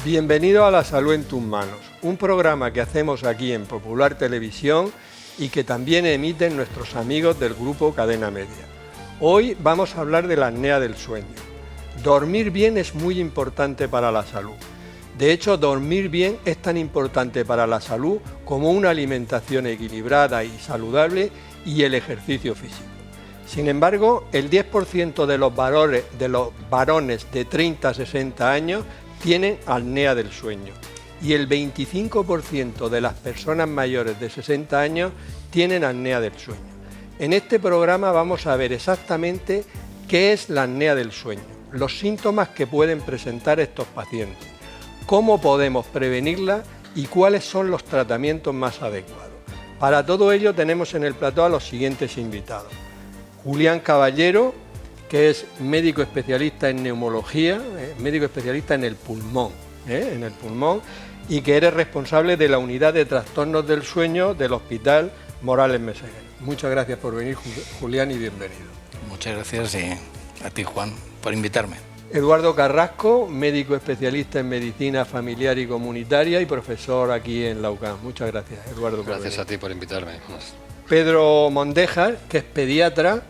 Bienvenido a La Salud en tus manos, un programa que hacemos aquí en Popular Televisión y que también emiten nuestros amigos del grupo Cadena Media. Hoy vamos a hablar de la apnea del sueño. Dormir bien es muy importante para la salud. De hecho, dormir bien es tan importante para la salud como una alimentación equilibrada y saludable y el ejercicio físico. Sin embargo, el 10% de los varones de 30 a 60 años tienen apnea del sueño y el 25% de las personas mayores de 60 años tienen apnea del sueño. En este programa vamos a ver exactamente qué es la apnea del sueño, los síntomas que pueden presentar estos pacientes, cómo podemos prevenirla y cuáles son los tratamientos más adecuados. Para todo ello tenemos en el plató a los siguientes invitados. Julián Caballero, que es médico especialista en neumología, médico especialista en el pulmón, y que eres responsable de la unidad de trastornos del sueño del Hospital Morales Meseguer. Muchas gracias por venir, Julián, y bienvenido. Muchas gracias y a ti, Juan, por invitarme. Eduardo Carrasco, médico especialista en medicina familiar y comunitaria y profesor aquí en la UCAM. Muchas gracias, Eduardo. Gracias a ti por invitarme. Pedro Mondejar, que es pediatra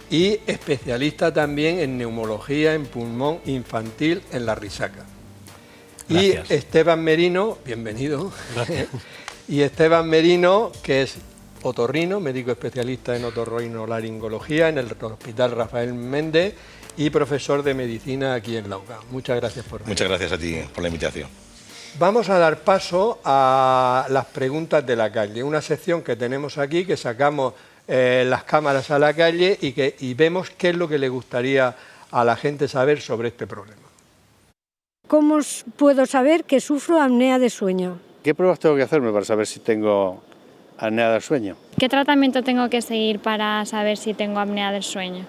y especialista también en neumología en pulmón infantil en La Risaca. Gracias. Y Esteban Merino, bienvenido. Gracias. Y Esteban Merino, que es otorrino, médico especialista en otorrinolaringología en el Hospital Rafael Méndez y profesor de medicina aquí en la UCAM. Muchas gracias por venir. Muchas gracias a ti por la invitación. Vamos a dar paso a las preguntas de la calle, una sección que tenemos aquí, que sacamos las cámaras a la calle y vemos qué es lo que le gustaría a la gente saber sobre este problema. ¿Cómo puedo saber que sufro apnea de sueño? ¿Qué pruebas tengo que hacerme para saber si tengo apnea del sueño? ¿Qué tratamiento tengo que seguir para saber si tengo apnea del sueño?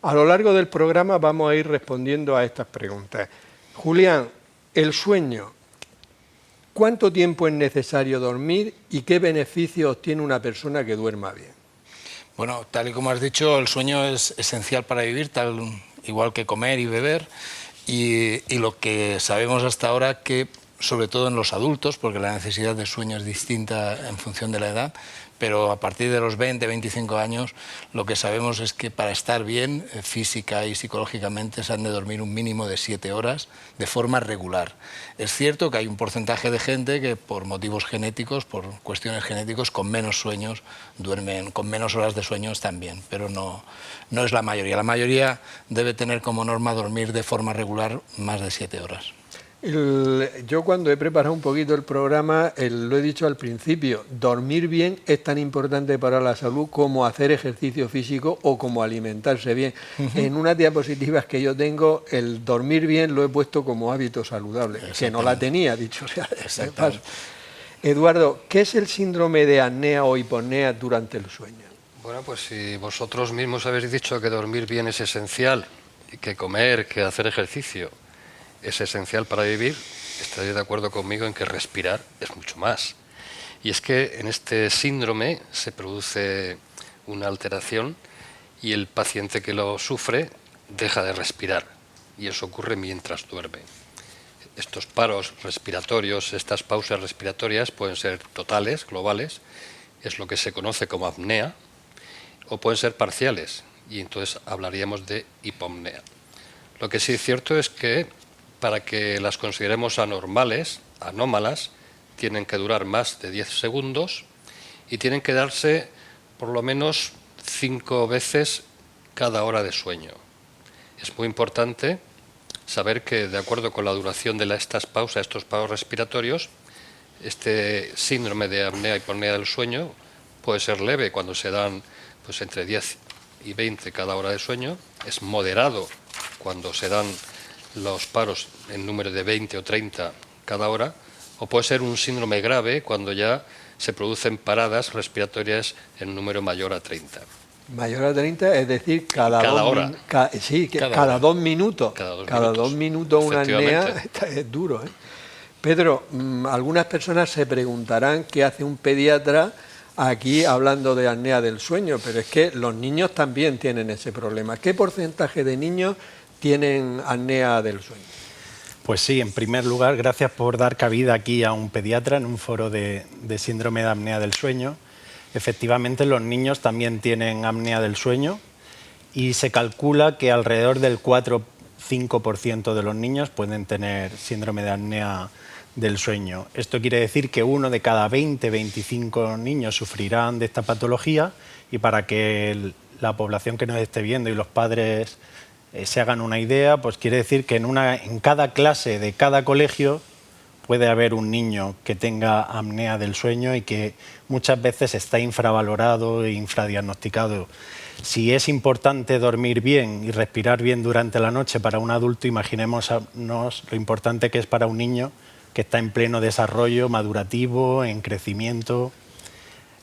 A lo largo del programa vamos a ir respondiendo a estas preguntas. Julián, el sueño, ¿cuánto tiempo es necesario dormir y qué beneficios tiene una persona que duerma bien? Bueno, tal y como has dicho, el sueño es esencial para vivir, igual que comer y beber, y lo que sabemos hasta ahora que, sobre todo en los adultos, porque la necesidad de sueño es distinta en función de la edad, pero a partir de los 20, 25 años lo que sabemos es que para estar bien física y psicológicamente se han de dormir un mínimo de 7 horas de forma regular. Es cierto que hay un porcentaje de gente que por motivos genéticos, por cuestiones genéticas, con menos sueños duermen, con menos horas de sueño están bien, pero no es la mayoría. La mayoría debe tener como norma dormir de forma regular más de 7 horas. Yo cuando he preparado un poquito el programa, lo he dicho al principio, dormir bien es tan importante para la salud como hacer ejercicio físico o como alimentarse bien. En unas diapositivas que yo tengo, el dormir bien lo he puesto como hábito saludable, que no la tenía, dicho sea de paso. Eduardo, ¿qué es el síndrome de apnea o hipopnea durante el sueño? Bueno, pues si vosotros mismos habéis dicho que dormir bien es esencial, y que comer, que hacer ejercicio es esencial para vivir, estaréis de acuerdo conmigo en que respirar es mucho más. Y es que en este síndrome se produce una alteración y el paciente que lo sufre deja de respirar y eso ocurre mientras duerme. Estos paros respiratorios, estas pausas respiratorias pueden ser totales, globales, es lo que se conoce como apnea, o pueden ser parciales y entonces hablaríamos de hipopnea. Lo que sí es cierto es que para que las consideremos anormales, anómalas, tienen que durar más de 10 segundos y tienen que darse por lo menos 5 veces cada hora de sueño. Es muy importante saber que, de acuerdo con la duración de estas pausas, estos paros respiratorios, este síndrome de apnea y hipopnea del sueño puede ser leve cuando se dan pues, entre 10 y 20 cada hora de sueño, es moderado cuando se dan los paros en número de 20 o 30 cada hora, o puede ser un síndrome grave cuando ya se producen paradas respiratorias en número mayor a 30. Mayor a 30, es decir, cada 2 minutos. Cada dos minutos una apnea es duro, ¿eh? Pedro, algunas personas se preguntarán qué hace un pediatra aquí hablando de apnea del sueño, pero es que los niños también tienen ese problema. ¿Qué porcentaje de niños tienen apnea del sueño? Pues sí, en primer lugar, gracias por dar cabida aquí a un pediatra en un foro de síndrome de apnea del sueño. Efectivamente, los niños también tienen apnea del sueño y se calcula que alrededor del 4-5% de los niños pueden tener síndrome de apnea del sueño. Esto quiere decir que 1 de cada 20-25 niños sufrirán de esta patología, y para que la población que nos esté viendo y los padres se hagan una idea, pues quiere decir que en cada clase de cada colegio puede haber un niño que tenga apnea del sueño y que muchas veces está infravalorado e infradiagnosticado. Si es importante dormir bien y respirar bien durante la noche para un adulto, imaginémonos lo importante que es para un niño que está en pleno desarrollo madurativo, en crecimiento.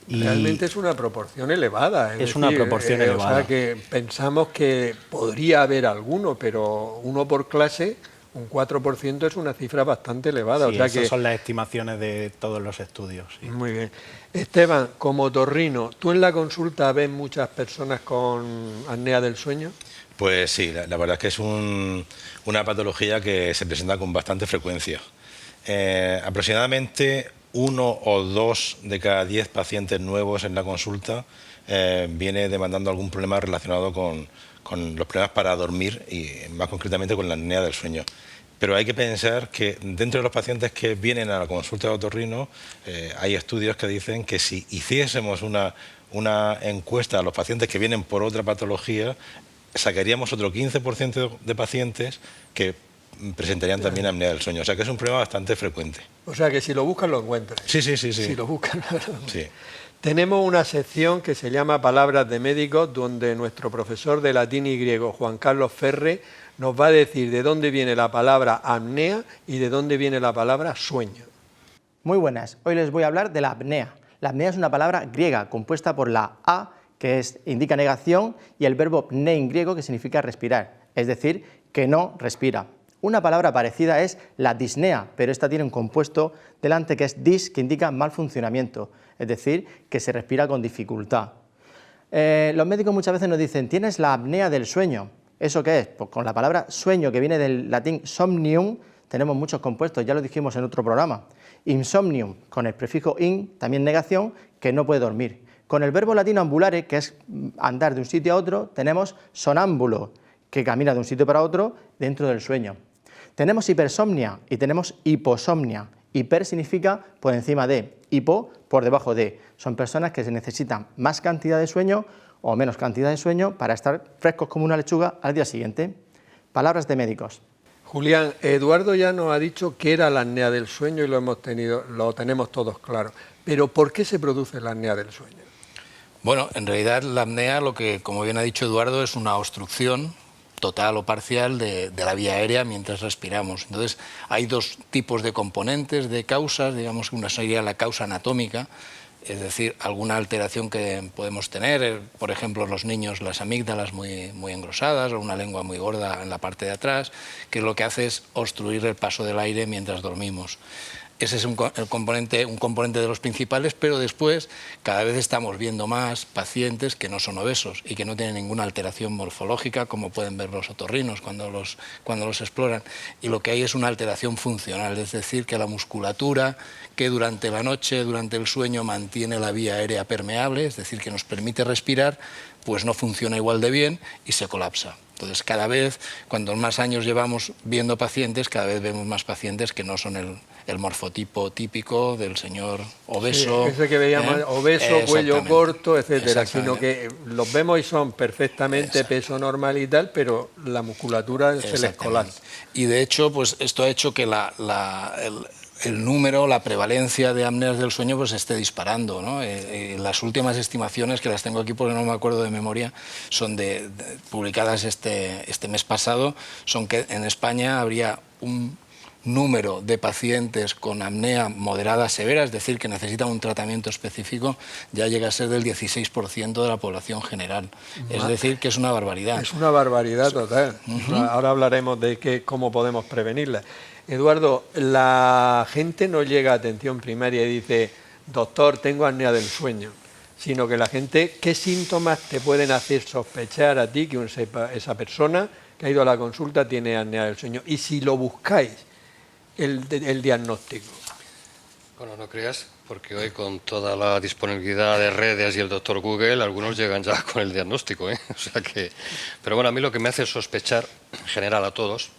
Y realmente es una proporción elevada. Es una proporción elevada. O sea que pensamos que podría haber alguno, pero uno por clase, un 4% es una cifra bastante elevada. Sí, o sea esas que son las estimaciones de todos los estudios. Sí. Muy bien. Esteban, como otorrino, ¿tú en la consulta ves muchas personas con apnea del sueño? Pues sí, la verdad es que es una patología que se presenta con bastante frecuencia. Aproximadamente 1 o 2 de cada 10 pacientes nuevos en la consulta viene demandando algún problema relacionado con los problemas para dormir y más concretamente con la apnea del sueño. Pero hay que pensar que dentro de los pacientes que vienen a la consulta de otorrino hay estudios que dicen que si hiciésemos una encuesta a los pacientes que vienen por otra patología, sacaríamos otro 15% de pacientes que presentarían también apnea del sueño. O sea que es un problema bastante frecuente. O sea que si lo buscan lo encuentran. Sí. Si lo buscan. Sí. Tenemos una sección que se llama Palabras de Médicos, donde nuestro profesor de latín y griego, Juan Carlos Ferre, nos va a decir de dónde viene la palabra apnea y de dónde viene la palabra sueño. Muy buenas, hoy les voy a hablar de la apnea. La apnea es una palabra griega compuesta por la a, que indica negación, y el verbo pnein griego, que significa respirar, es decir, que no respira. Una palabra parecida es la disnea, pero esta tiene un compuesto delante que es dis, que indica mal funcionamiento, es decir, que se respira con dificultad. Los médicos muchas veces nos dicen, ¿tienes la apnea del sueño? ¿Eso qué es? Pues con la palabra sueño, que viene del latín somnium, tenemos muchos compuestos, ya lo dijimos en otro programa. Insomnium, con el prefijo in, también negación, que no puede dormir. Con el verbo latino ambulare, que es andar de un sitio a otro, tenemos sonámbulo, que camina de un sitio para otro dentro del sueño. Tenemos hipersomnia y tenemos hiposomnia. Hiper significa por encima de, hipo por debajo de. Son personas que se necesitan más cantidad de sueño o menos cantidad de sueño para estar frescos como una lechuga al día siguiente. Palabras de médicos. Julián, Eduardo ya nos ha dicho que era la apnea del sueño y lo tenemos todos claro. Pero ¿por qué se produce la apnea del sueño? Bueno, en realidad la apnea, lo que, como bien ha dicho Eduardo, es una obstrucción total o parcial de la vía aérea mientras respiramos. Entonces, hay dos tipos de componentes, de causas, digamos que una sería la causa anatómica, es decir, alguna alteración que podemos tener, por ejemplo, los niños, las amígdalas muy engrosadas o una lengua muy gorda en la parte de atrás, que lo que hace es obstruir el paso del aire mientras dormimos. Ese es un componente de los principales, pero después cada vez estamos viendo más pacientes que no son obesos y que no tienen ninguna alteración morfológica, como pueden ver los otorrinos cuando los exploran. Y lo que hay es una alteración funcional, es decir, que la musculatura que durante la noche, durante el sueño, mantiene la vía aérea permeable, es decir, que nos permite respirar, pues no funciona igual de bien y se colapsa. Entonces, cada vez, cuando más años llevamos viendo pacientes, cada vez vemos más pacientes que no son el morfotipo típico del señor obeso. Sí, ese que veíamos, obeso, cuello corto, etcétera, sino que los vemos y son perfectamente peso normal y tal, pero la musculatura se les colapsa. Y de hecho, pues esto ha hecho que el número, la prevalencia de apneas del sueño pues esté disparando, ¿no? Las últimas estimaciones, que las tengo aquí porque no me acuerdo de memoria, son publicadas este mes pasado, son que en España habría un número de pacientes con apnea moderada severa, es decir, que necesitan un tratamiento específico, ya llega a ser del 16% de la población general. Es decir, que es una barbaridad. Es una barbaridad total. Ahora hablaremos de cómo podemos prevenirla. Eduardo, la gente no llega a atención primaria y dice, doctor, tengo apnea del sueño, sino que la gente, ¿qué síntomas te pueden hacer sospechar a ti que esa persona que ha ido a la consulta tiene apnea del sueño? Y si lo buscáis, el diagnóstico? Bueno, no creas, porque hoy con toda la disponibilidad de redes y el doctor Google, algunos llegan ya con el diagnóstico, ¿eh? O sea que... Pero bueno, a mí lo que me hace sospechar, en general a todos,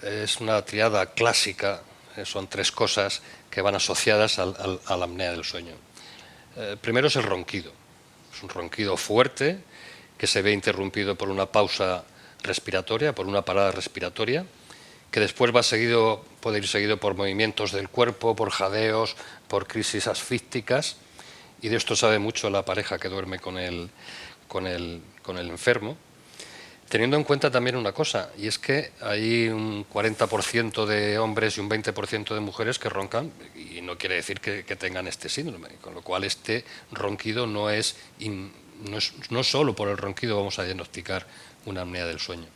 es una triada clásica, son 3 cosas que van asociadas a la apnea del sueño. Primero es el ronquido. Es un ronquido fuerte que se ve interrumpido por una pausa respiratoria, por una parada respiratoria, que después puede ir seguido por movimientos del cuerpo, por jadeos, por crisis asfícticas, y de esto sabe mucho la pareja que duerme con el enfermo, teniendo en cuenta también una cosa, y es que hay un 40% de hombres y un 20% de mujeres que roncan, y no quiere decir que tengan este síndrome, con lo cual este ronquido no solo por el ronquido vamos a diagnosticar una apnea del sueño.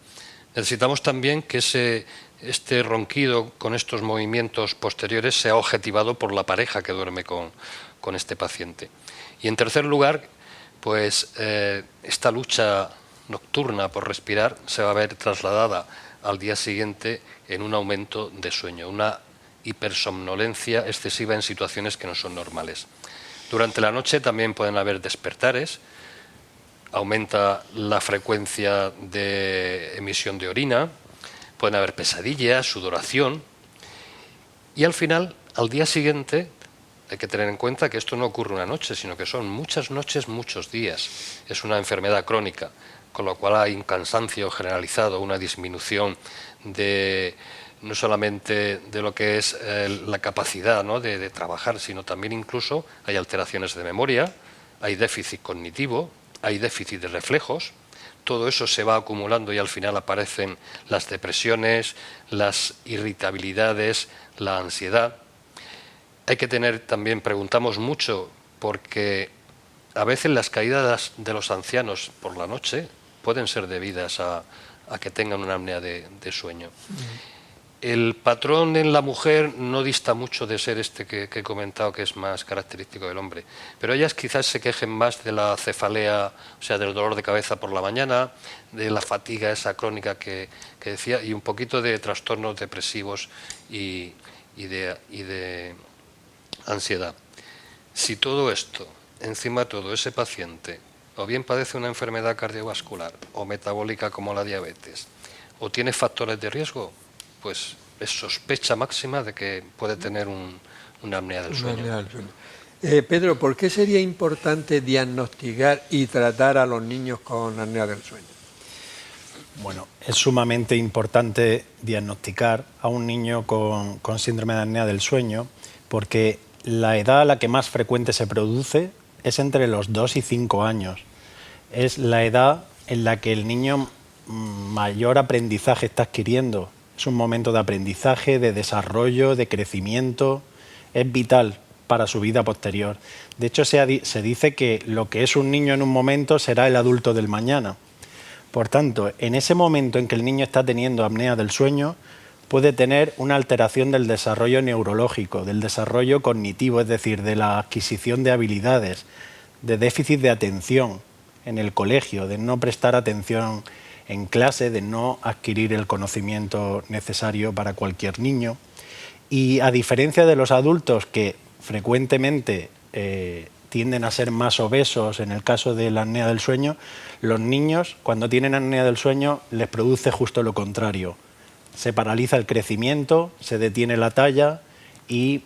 Necesitamos también que este ronquido con estos movimientos posteriores sea objetivado por la pareja que duerme con este paciente. Y en tercer lugar, pues esta lucha nocturna por respirar se va a ver trasladada al día siguiente en un aumento de sueño, una hipersomnolencia excesiva en situaciones que no son normales. Durante la noche también pueden haber despertares, aumenta la frecuencia de emisión de orina, pueden haber pesadillas, sudoración, y al final, al día siguiente, hay que tener en cuenta que esto no ocurre una noche, sino que son muchas noches, muchos días. Es una enfermedad crónica, con lo cual hay un cansancio generalizado, una disminución de no solamente de lo que es la capacidad, ¿no?, de trabajar, sino también incluso hay alteraciones de memoria, hay déficit cognitivo, hay déficit de reflejos. Todo eso se va acumulando y al final aparecen las depresiones, las irritabilidades, la ansiedad. Hay que tener también, preguntamos mucho, porque a veces las caídas de los ancianos por la noche pueden ser debidas a que tengan una apnea de sueño. El patrón en la mujer no dista mucho de ser este que he comentado, que es más característico del hombre, pero ellas quizás se quejen más de la cefalea, o sea, del dolor de cabeza por la mañana, de la fatiga esa crónica que decía, y un poquito de trastornos depresivos y de ansiedad. Si todo esto, encima de todo, ese paciente o bien padece una enfermedad cardiovascular o metabólica como la diabetes, o tiene factores de riesgo, pues es sospecha máxima de que puede tener una apnea del sueño. Pedro, ¿por qué sería importante diagnosticar y tratar a los niños con apnea del sueño? Bueno, es sumamente importante diagnosticar a un niño con síndrome de apnea del sueño, porque la edad a la que más frecuente se produce es entre los 2 y 5 años. Es la edad en la que el niño mayor aprendizaje está adquiriendo. Es un momento de aprendizaje, de desarrollo, de crecimiento. Es vital para su vida posterior. De hecho, se dice que lo que es un niño en un momento será el adulto del mañana. Por tanto, en ese momento en que el niño está teniendo apnea del sueño, puede tener una alteración del desarrollo neurológico, del desarrollo cognitivo, es decir, de la adquisición de habilidades, de déficit de atención en el colegio, de no prestar atención en clase, de no adquirir el conocimiento necesario para cualquier niño. Y a diferencia de los adultos que frecuentemente tienden a ser más obesos en el caso de la apnea del sueño, los niños, cuando tienen apnea del sueño, les produce justo lo contrario. Se paraliza el crecimiento, se detiene la talla y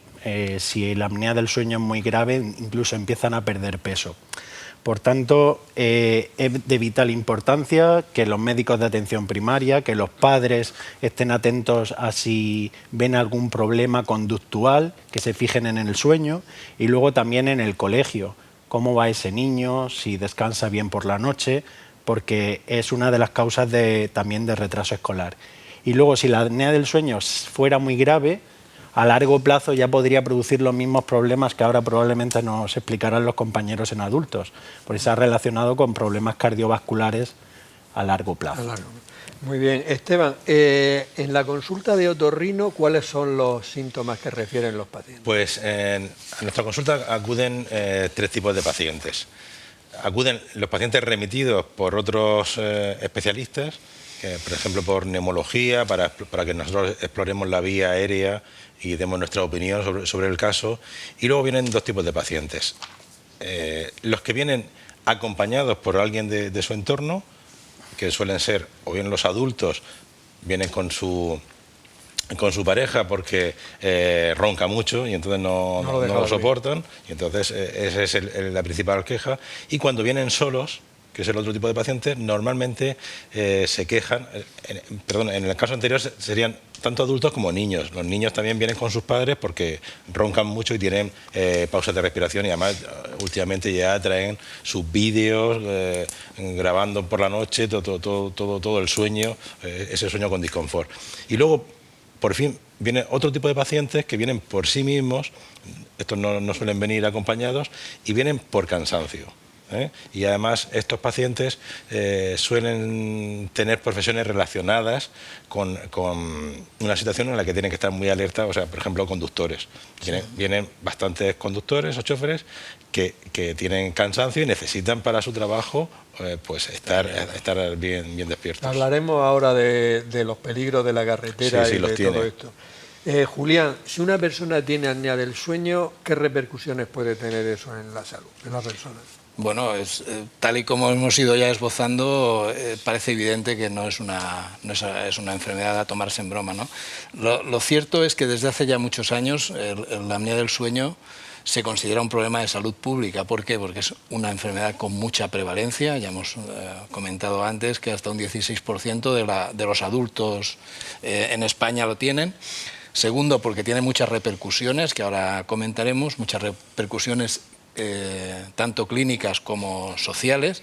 si la apnea del sueño es muy grave, incluso empiezan a perder peso. Por tanto, es de vital importancia que los médicos de atención primaria, que los padres estén atentos a si ven algún problema conductual, que se fijen en el sueño, y luego también en el colegio, cómo va ese niño, si descansa bien por la noche, porque es una de las causas también de retraso escolar. Y luego, si la apnea del sueño fuera muy grave, a largo plazo ya podría producir los mismos problemas que ahora probablemente nos explicarán los compañeros en adultos, porque está relacionado con problemas cardiovasculares a largo plazo. Muy bien. Esteban, en la consulta de otorrino, ¿cuáles son los síntomas que refieren los pacientes? Pues a nuestra consulta acuden 3 tipos de pacientes. Acuden los pacientes remitidos por otros especialistas, por ejemplo, por neumología, para que nosotros exploremos la vía aérea y demos nuestra opinión sobre el caso. Y luego vienen dos tipos de pacientes. Los que vienen acompañados por alguien de su entorno, que suelen ser o bien los adultos, vienen con su pareja porque ronca mucho y entonces no lo soportan, y entonces esa es la principal queja. Y cuando vienen solos, que es el otro tipo de pacientes, normalmente se quejan, en el caso anterior serían tanto adultos como niños. Los niños también vienen con sus padres porque roncan mucho y tienen pausas de respiración, y además últimamente ya traen sus vídeos grabando por la noche todo el sueño, ese sueño con disconfort. Y luego, por fin, viene otro tipo de pacientes que vienen por sí mismos, estos no suelen venir acompañados, y vienen por cansancio. Y además estos pacientes suelen tener profesiones relacionadas con una situación en la que tienen que estar muy alerta, o sea, por ejemplo, conductores. Vienen bastantes conductores o choferes que tienen cansancio y necesitan para su trabajo pues estar bien despiertos. Hablaremos ahora de los peligros de la carretera y de todo esto. Julián, si una persona tiene apnea del sueño, ¿qué repercusiones puede tener eso en la salud de la persona? Bueno, tal y como hemos ido ya esbozando, parece evidente que no es una enfermedad a tomarse en broma, ¿no? Lo cierto es que desde hace ya muchos años la apnea del sueño se considera un problema de salud pública. ¿Por qué? Porque es una enfermedad con mucha prevalencia. Ya hemos comentado antes que hasta un 16% de los adultos en España lo tienen. Segundo, porque tiene muchas repercusiones, que ahora comentaremos, muchas repercusiones tanto clínicas como sociales.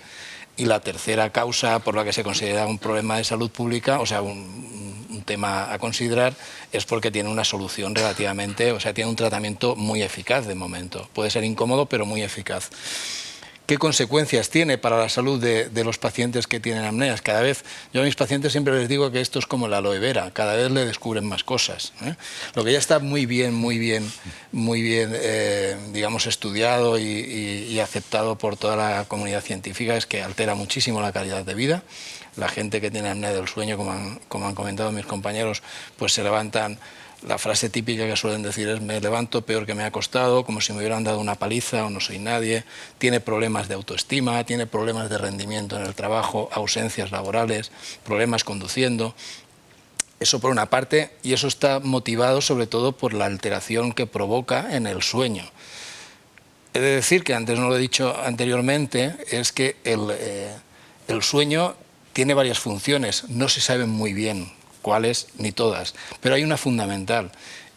Y la tercera causa por la que se considera un problema de salud pública, o sea, un tema a considerar, es porque tiene una solución relativamente, o sea, tiene un tratamiento muy eficaz de momento. Puede ser incómodo, pero muy eficaz. ¿Qué consecuencias tiene para la salud de los pacientes que tienen apneas? Cada vez, yo a mis pacientes siempre les digo que esto es como la aloe vera, cada vez le descubren más cosas, ¿eh? Lo que ya está muy bien, digamos, estudiado y aceptado por toda la comunidad científica es que altera muchísimo la calidad de vida. La gente que tiene apnea del sueño, como han comentado mis compañeros, pues se levantan. La frase típica que suelen decir es: me levanto peor que me ha acostado, como si me hubieran dado una paliza o no soy nadie. Tiene problemas de autoestima, tiene problemas de rendimiento en el trabajo, ausencias laborales, problemas conduciendo. Eso por una parte, y eso está motivado sobre todo por la alteración que provoca en el sueño. He de decir, que antes no lo he dicho anteriormente, es que el sueño tiene varias funciones, no se saben muy bien cuáles ni todas, pero hay una fundamental,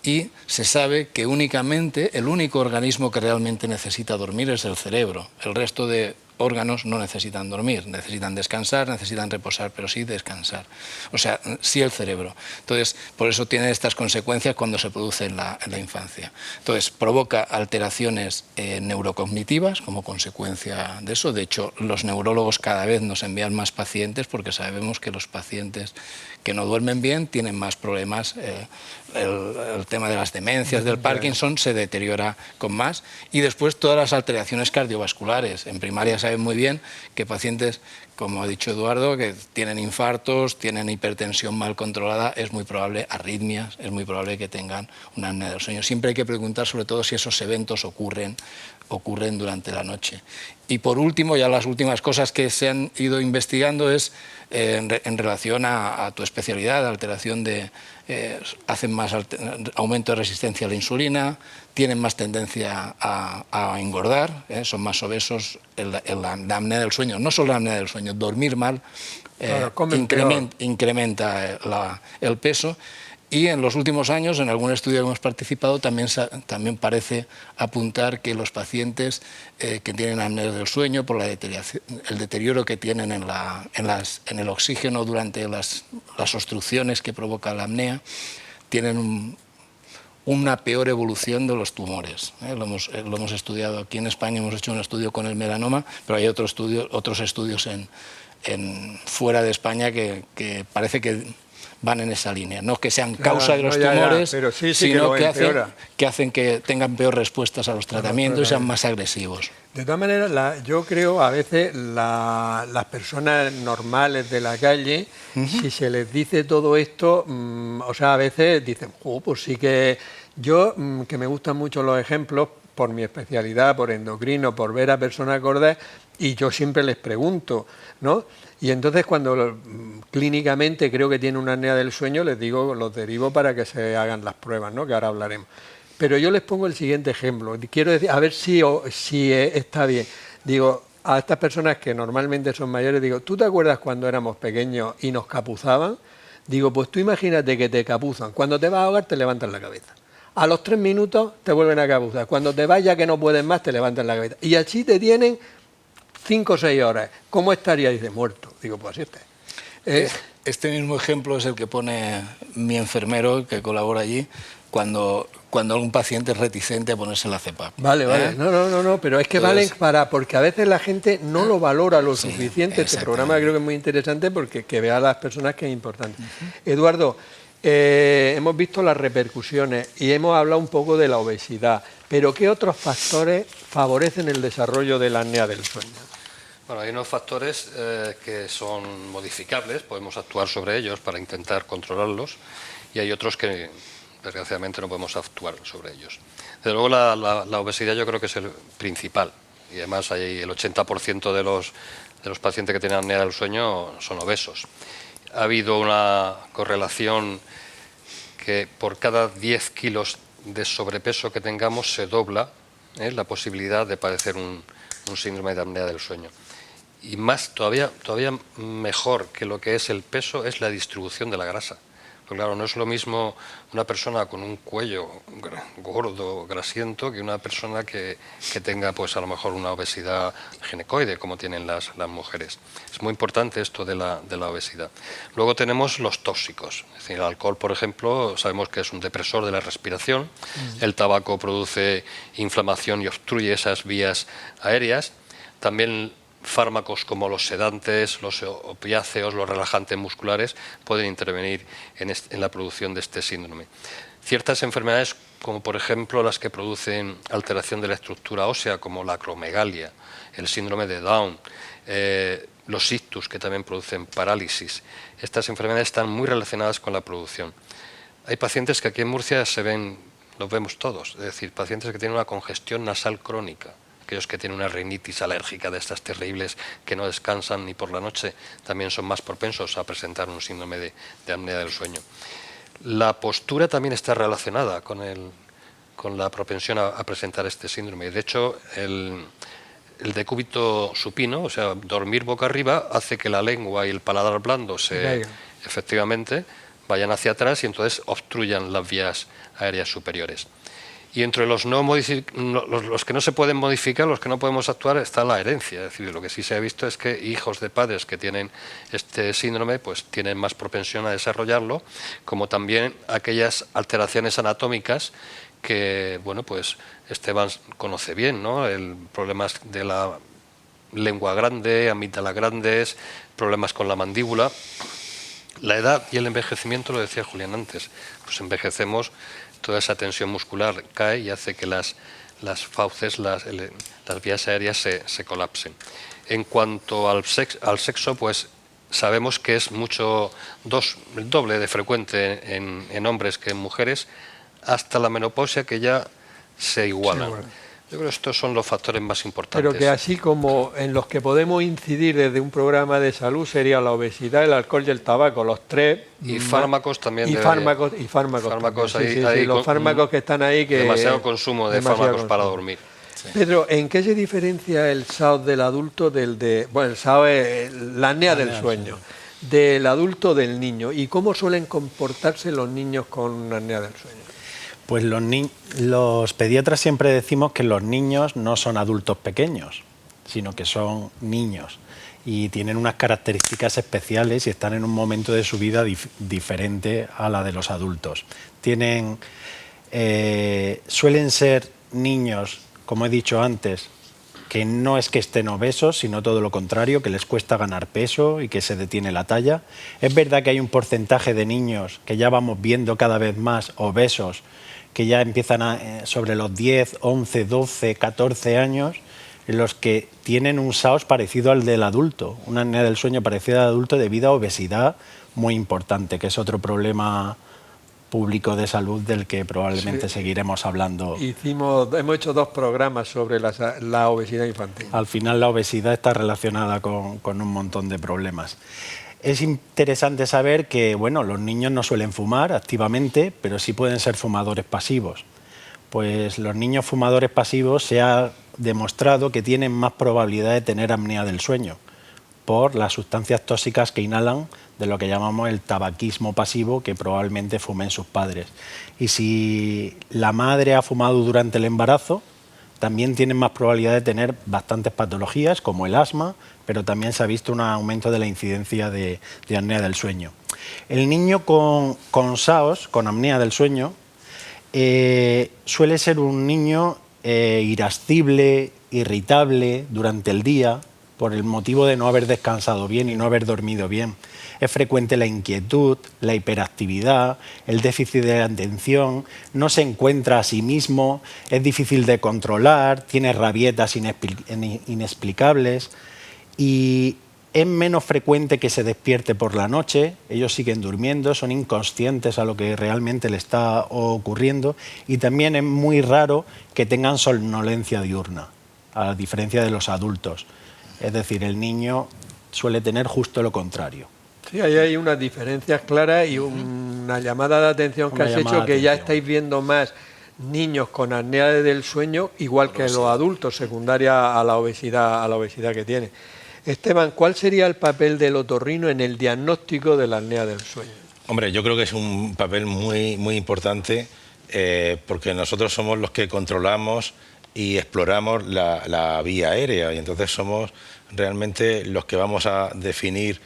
y se sabe que únicamente el único organismo que realmente necesita dormir es el cerebro. El resto de órganos no necesitan dormir, necesitan descansar, necesitan reposar, pero sí descansar. O sea, sí el cerebro. Entonces, por eso tiene estas consecuencias cuando se produce en la infancia. Entonces, provoca alteraciones neurocognitivas como consecuencia de eso. De hecho, los neurólogos cada vez nos envían más pacientes porque sabemos que los pacientes que no duermen bien tienen más problemas. El tema de las demencias, del Parkinson, se deteriora con más. Y después todas las alteraciones cardiovasculares. En primaria saben muy bien que pacientes, como ha dicho Eduardo, que tienen infartos, tienen hipertensión mal controlada, es muy probable, arritmias, es muy probable que tengan una apnea del sueño. Siempre hay que preguntar sobre todo si esos eventos ocurren durante la noche. Y por último, ya las últimas cosas que se han ido investigando es en relación a tu especialidad, alteración de... hacen más aumento de resistencia a la insulina, tienen más tendencia a engordar, son más obesos. La apnea del sueño, no solo la apnea del sueño, dormir mal incrementa el peso. Y en los últimos años, en algún estudio que hemos participado, también parece apuntar que los pacientes que tienen apnea del sueño, por el deterioro que tienen en el oxígeno durante las obstrucciones que provoca la apnea, tienen una peor evolución de los tumores. Lo hemos estudiado aquí en España, hemos hecho un estudio con el melanoma, pero hay otros estudios fuera de España que parece que van en esa línea. No es que sean causa de los no, tumores, pero sí sino que hacen que tengan peor respuestas a los tratamientos y sean más agresivos. De todas maneras, yo creo a veces las personas normales de la calle, si se les dice todo esto, o sea, a veces dicen, pues sí que yo, que me gustan mucho los ejemplos, por mi especialidad, por endocrino, por ver a personas gordas, y yo siempre les pregunto, ¿no? Y entonces cuando clínicamente creo que tiene una apnea del sueño, les digo, los derivo para que se hagan las pruebas, ¿no? Que ahora hablaremos. Pero yo les pongo el siguiente ejemplo. Quiero decir, a ver si está bien. Digo, a estas personas que normalmente son mayores, digo, ¿tú te acuerdas cuando éramos pequeños y nos capuzaban? Digo, pues tú imagínate que te capuzan. Cuando te vas a ahogar te levantan la cabeza. A los 3 minutos te vuelven a capuzar. Cuando te vas ya que no puedes más te levantan la cabeza. Y así te tienen 5 o 6 horas. ¿Cómo estaría? Dice, muerto. Digo, pues así está. Este mismo ejemplo es el que pone mi enfermero, que colabora allí, cuando algún paciente es reticente a ponerse la CEPAP. Vale. No, pero es que Entonces, valen porque a veces la gente no lo valora lo suficiente. Este programa creo que es muy interesante porque que vea a las personas que es importante. Eduardo, hemos visto las repercusiones y hemos hablado un poco de la obesidad, pero ¿qué otros factores favorecen el desarrollo de la apnea del sueño? Bueno, hay unos factores que son modificables, podemos actuar sobre ellos para intentar controlarlos, y hay otros que desgraciadamente no podemos actuar sobre ellos. Desde luego la obesidad yo creo que es el principal, y además hay el 80% de los pacientes que tienen apnea del sueño son obesos. Ha habido una correlación que por cada 10 kilos de sobrepeso que tengamos se dobla la posibilidad de padecer un síndrome de apnea del sueño. Y más, todavía mejor que lo que es el peso, es la distribución de la grasa. Porque claro, no es lo mismo una persona con un cuello gordo, grasiento, que una persona que tenga pues a lo mejor una obesidad ginecoide, como tienen las mujeres. Es muy importante esto de la obesidad. Luego tenemos los tóxicos. Es decir, el alcohol, por ejemplo, sabemos que es un depresor de la respiración. El tabaco produce inflamación y obstruye esas vías aéreas. También fármacos como los sedantes, los opiáceos, los relajantes musculares pueden intervenir en la producción de este síndrome. Ciertas enfermedades, como por ejemplo las que producen alteración de la estructura ósea, como la acromegalia, el síndrome de Down, los ictus, que también producen parálisis. Estas enfermedades están muy relacionadas con la producción. Hay pacientes que aquí en Murcia los vemos todos, es decir, pacientes que tienen una congestión nasal crónica. Aquellos que tienen una rinitis alérgica de estas terribles que no descansan ni por la noche también son más propensos a presentar un síndrome de apnea del sueño. La postura también está relacionada con la propensión a presentar este síndrome. De hecho, el decúbito supino, o sea, dormir boca arriba, hace que la lengua y el paladar blando efectivamente vayan hacia atrás y entonces obstruyan las vías aéreas superiores. Y entre los que no se pueden modificar, los que no podemos actuar, está la herencia. Es decir, lo que sí se ha visto es que hijos de padres que tienen este síndrome pues tienen más propensión a desarrollarlo, como también aquellas alteraciones anatómicas que, bueno, pues Esteban conoce bien, ¿no? Problemas de la lengua grande, amígdalas grandes, problemas con la mandíbula. La edad y el envejecimiento, lo decía Julián antes, pues envejecemos, toda esa tensión muscular cae y hace que las fauces, las vías aéreas se colapsen. En cuanto al sexo, pues sabemos que es el doble de frecuente en hombres que en mujeres, hasta la menopausia, que ya se igualan. Yo creo que estos son los factores más importantes. Pero que así como en los que podemos incidir desde un programa de salud sería la obesidad, el alcohol y el tabaco, los tres. Y fármacos también. Y fármacos los fármacos que están ahí. Demasiado consumo de fármacos para dormir. Sí. Pedro, ¿en qué se diferencia el SAO del adulto el SAO es la apnea del sueño, del adulto del niño? ¿Y cómo suelen comportarse los niños con apnea del sueño? Pues los pediatras siempre decimos que los niños no son adultos pequeños, sino que son niños y tienen unas características especiales y están en un momento de su vida diferente a la de los adultos. Suelen ser niños, como he dicho antes, que no es que estén obesos, sino todo lo contrario, que les cuesta ganar peso y que se detiene la talla. Es verdad que hay un porcentaje de niños que ya vamos viendo cada vez más obesos, que ya empiezan sobre los 10, 11, 12, 14 años, en los que tienen un SAOS parecido al del adulto, una apnea del sueño parecida al adulto debido a obesidad muy importante, que es otro problema público de salud del que probablemente seguiremos hablando. Hemos hecho 2 programas sobre la obesidad infantil. Al final la obesidad está relacionada con un montón de problemas. Es interesante saber que bueno, los niños no suelen fumar activamente, pero sí pueden ser fumadores pasivos. Pues los niños fumadores pasivos se ha demostrado que tienen más probabilidad de tener apnea del sueño por las sustancias tóxicas que inhalan de lo que llamamos el tabaquismo pasivo, que probablemente fumen sus padres. Y si la madre ha fumado durante el embarazo, también tienen más probabilidad de tener bastantes patologías, como el asma, pero también se ha visto un aumento de la incidencia de apnea del sueño. El niño con SAOS, con apnea del sueño, suele ser un niño irascible, irritable durante el día, por el motivo de no haber descansado bien y no haber dormido bien. Es frecuente la inquietud, la hiperactividad, el déficit de atención, no se encuentra a sí mismo, es difícil de controlar, tiene rabietas inexplicables y es menos frecuente que se despierte por la noche. Ellos siguen durmiendo, son inconscientes a lo que realmente le está ocurriendo y también es muy raro que tengan somnolencia diurna, a diferencia de los adultos. Es decir, el niño suele tener justo lo contrario. Sí, ahí hay unas diferencias claras y una llamada de atención que has hecho, que ya estáis viendo más niños con apnea del sueño, igual que los adultos, secundaria a la obesidad que tienen. Esteban, ¿cuál sería el papel del otorrino en el diagnóstico de la apnea del sueño? Hombre, yo creo que es un papel muy, muy importante porque nosotros somos los que controlamos y exploramos la vía aérea y entonces somos realmente los que vamos a definir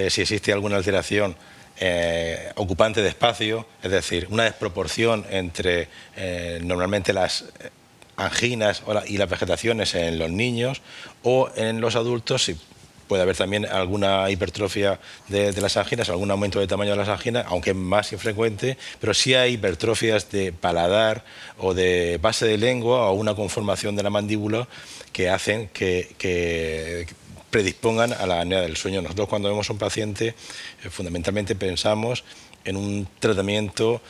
si existe alguna alteración ocupante de espacio, es decir, una desproporción entre normalmente las anginas y las vegetaciones en los niños o en los adultos, si puede haber también alguna hipertrofia de las anginas, algún aumento de tamaño de las anginas, aunque es más infrecuente, pero sí hay hipertrofias de paladar o de base de lengua o una conformación de la mandíbula que hacen que predispongan a la apnea del sueño. Nosotros cuando vemos a un paciente fundamentalmente pensamos en un tratamiento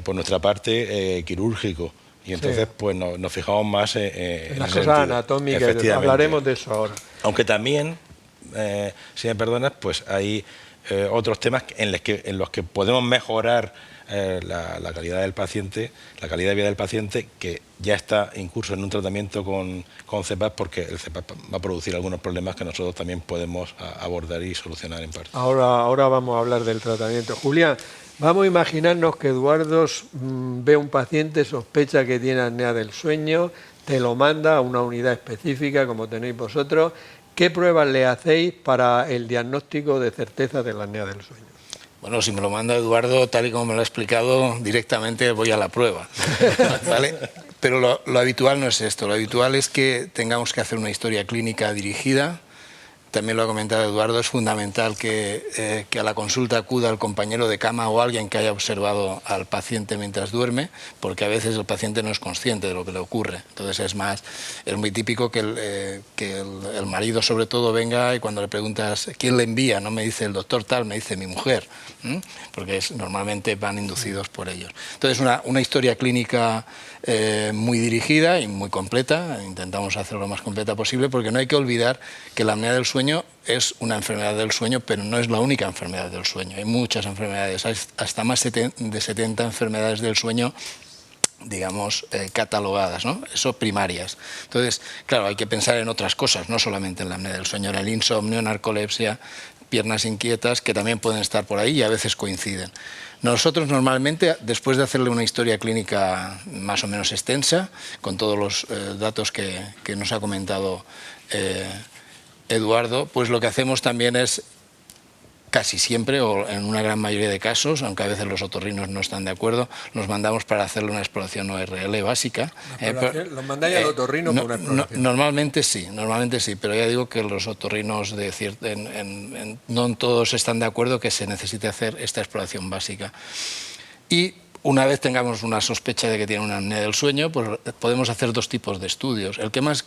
por nuestra parte quirúrgico. Y entonces pues nos fijamos más en las cosas anatómicas, hablaremos de eso ahora. Aunque también, si me perdonas, pues hay otros temas en los que podemos mejorar la calidad del paciente, la calidad de vida del paciente, que ya está incurso en un tratamiento con CEPAP, porque el CEPAP va a producir algunos problemas que nosotros también podemos abordar y solucionar en parte. Ahora vamos a hablar del tratamiento. Julián, vamos a imaginarnos que Eduardo ve a un paciente, sospecha que tiene apnea del sueño, te lo manda a una unidad específica como tenéis vosotros. ¿Qué pruebas le hacéis para el diagnóstico de certeza de la apnea del sueño? Bueno, si me lo manda Eduardo, tal y como me lo ha explicado, directamente voy a la prueba, ¿vale? Pero lo habitual no es esto, lo habitual es que tengamos que hacer una historia clínica dirigida. También lo ha comentado Eduardo, es fundamental que a la consulta acuda el compañero de cama o alguien que haya observado al paciente mientras duerme, porque a veces el paciente no es consciente de lo que le ocurre. Entonces es muy típico que el marido sobre todo venga y cuando le preguntas quién le envía, no me dice el doctor tal, me dice mi mujer, porque normalmente van inducidos por ellos. Entonces una historia clínica muy dirigida y muy completa, intentamos hacerlo lo más completa posible, porque no hay que olvidar que la apnea del sueño es una enfermedad del sueño, pero no es la única enfermedad del sueño. Hay muchas enfermedades, hay hasta más de 70 enfermedades del sueño, digamos, catalogadas, ¿no? Eso primarias. Entonces, claro, hay que pensar en otras cosas, no solamente en la apnea del sueño, en el insomnio, narcolepsia, piernas inquietas, que también pueden estar por ahí y a veces coinciden. Nosotros normalmente, después de hacerle una historia clínica más o menos extensa, con todos los datos que nos ha comentado Eduardo, pues lo que hacemos también es casi siempre, o en una gran mayoría de casos, aunque a veces los otorrinos no están de acuerdo, los mandamos para hacerle una exploración ORL básica. ¿Los mandáis al otorrino por una exploración? Normalmente sí, pero ya digo que los otorrinos no todos están de acuerdo que se necesite hacer esta exploración básica. Y una vez tengamos una sospecha de que tiene una apnea del sueño, pues podemos hacer dos tipos de estudios. El que más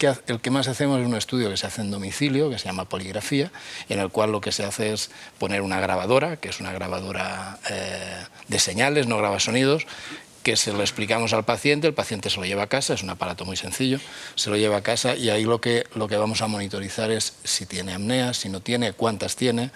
hacemos es un estudio que se hace en domicilio, que se llama poligrafía, y en el cual lo que se hace es poner una grabadora, que es una grabadora de señales, no graba sonidos, que se lo explicamos al paciente, el paciente se lo lleva a casa, es un aparato muy sencillo, se lo lleva a casa y ahí lo que vamos a monitorizar es si tiene apnea, si no tiene, cuántas tiene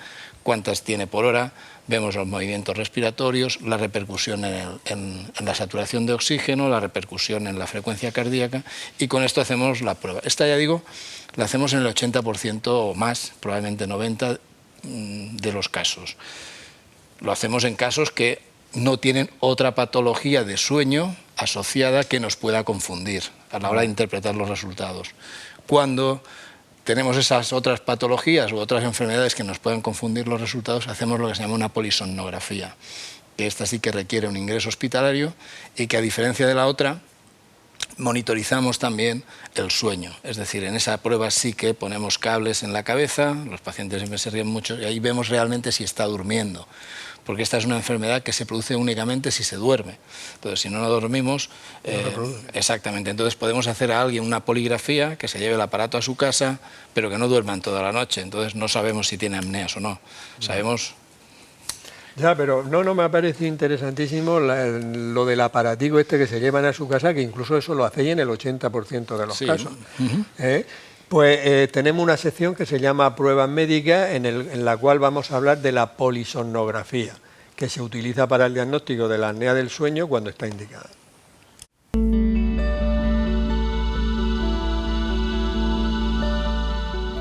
por hora, vemos los movimientos respiratorios, la repercusión en la saturación de oxígeno, la repercusión en la frecuencia cardíaca, y con esto hacemos la prueba. Esta, ya digo, la hacemos en el 80% o más, probablemente 90% de los casos. Lo hacemos en casos que no tienen otra patología de sueño asociada que nos pueda confundir a la hora de interpretar los resultados. Cuando tenemos esas otras patologías u otras enfermedades que nos puedan confundir los resultados, hacemos lo que se llama una polisomnografía, que esta sí que requiere un ingreso hospitalario y que, a diferencia de la otra, monitorizamos también el sueño. Es decir, en esa prueba sí que ponemos cables en la cabeza, los pacientes siempre se ríen mucho, y ahí vemos realmente si está durmiendo, porque esta es una enfermedad que se produce únicamente si se duerme. Entonces, si no dormimos, exactamente, entonces podemos hacer a alguien una poligrafía, que se lleve el aparato a su casa, pero que no duerman toda la noche. Entonces no sabemos si tiene apneas o no. Sabemos... Ya, pero no me ha parecido interesantísimo lo del aparatico este que se llevan a su casa, que incluso eso lo hacéis en el 80% de los casos. Pues tenemos una sección que se llama Pruebas Médicas, en la cual vamos a hablar de la polisomnografía, que se utiliza para el diagnóstico de la apnea del sueño cuando está indicada.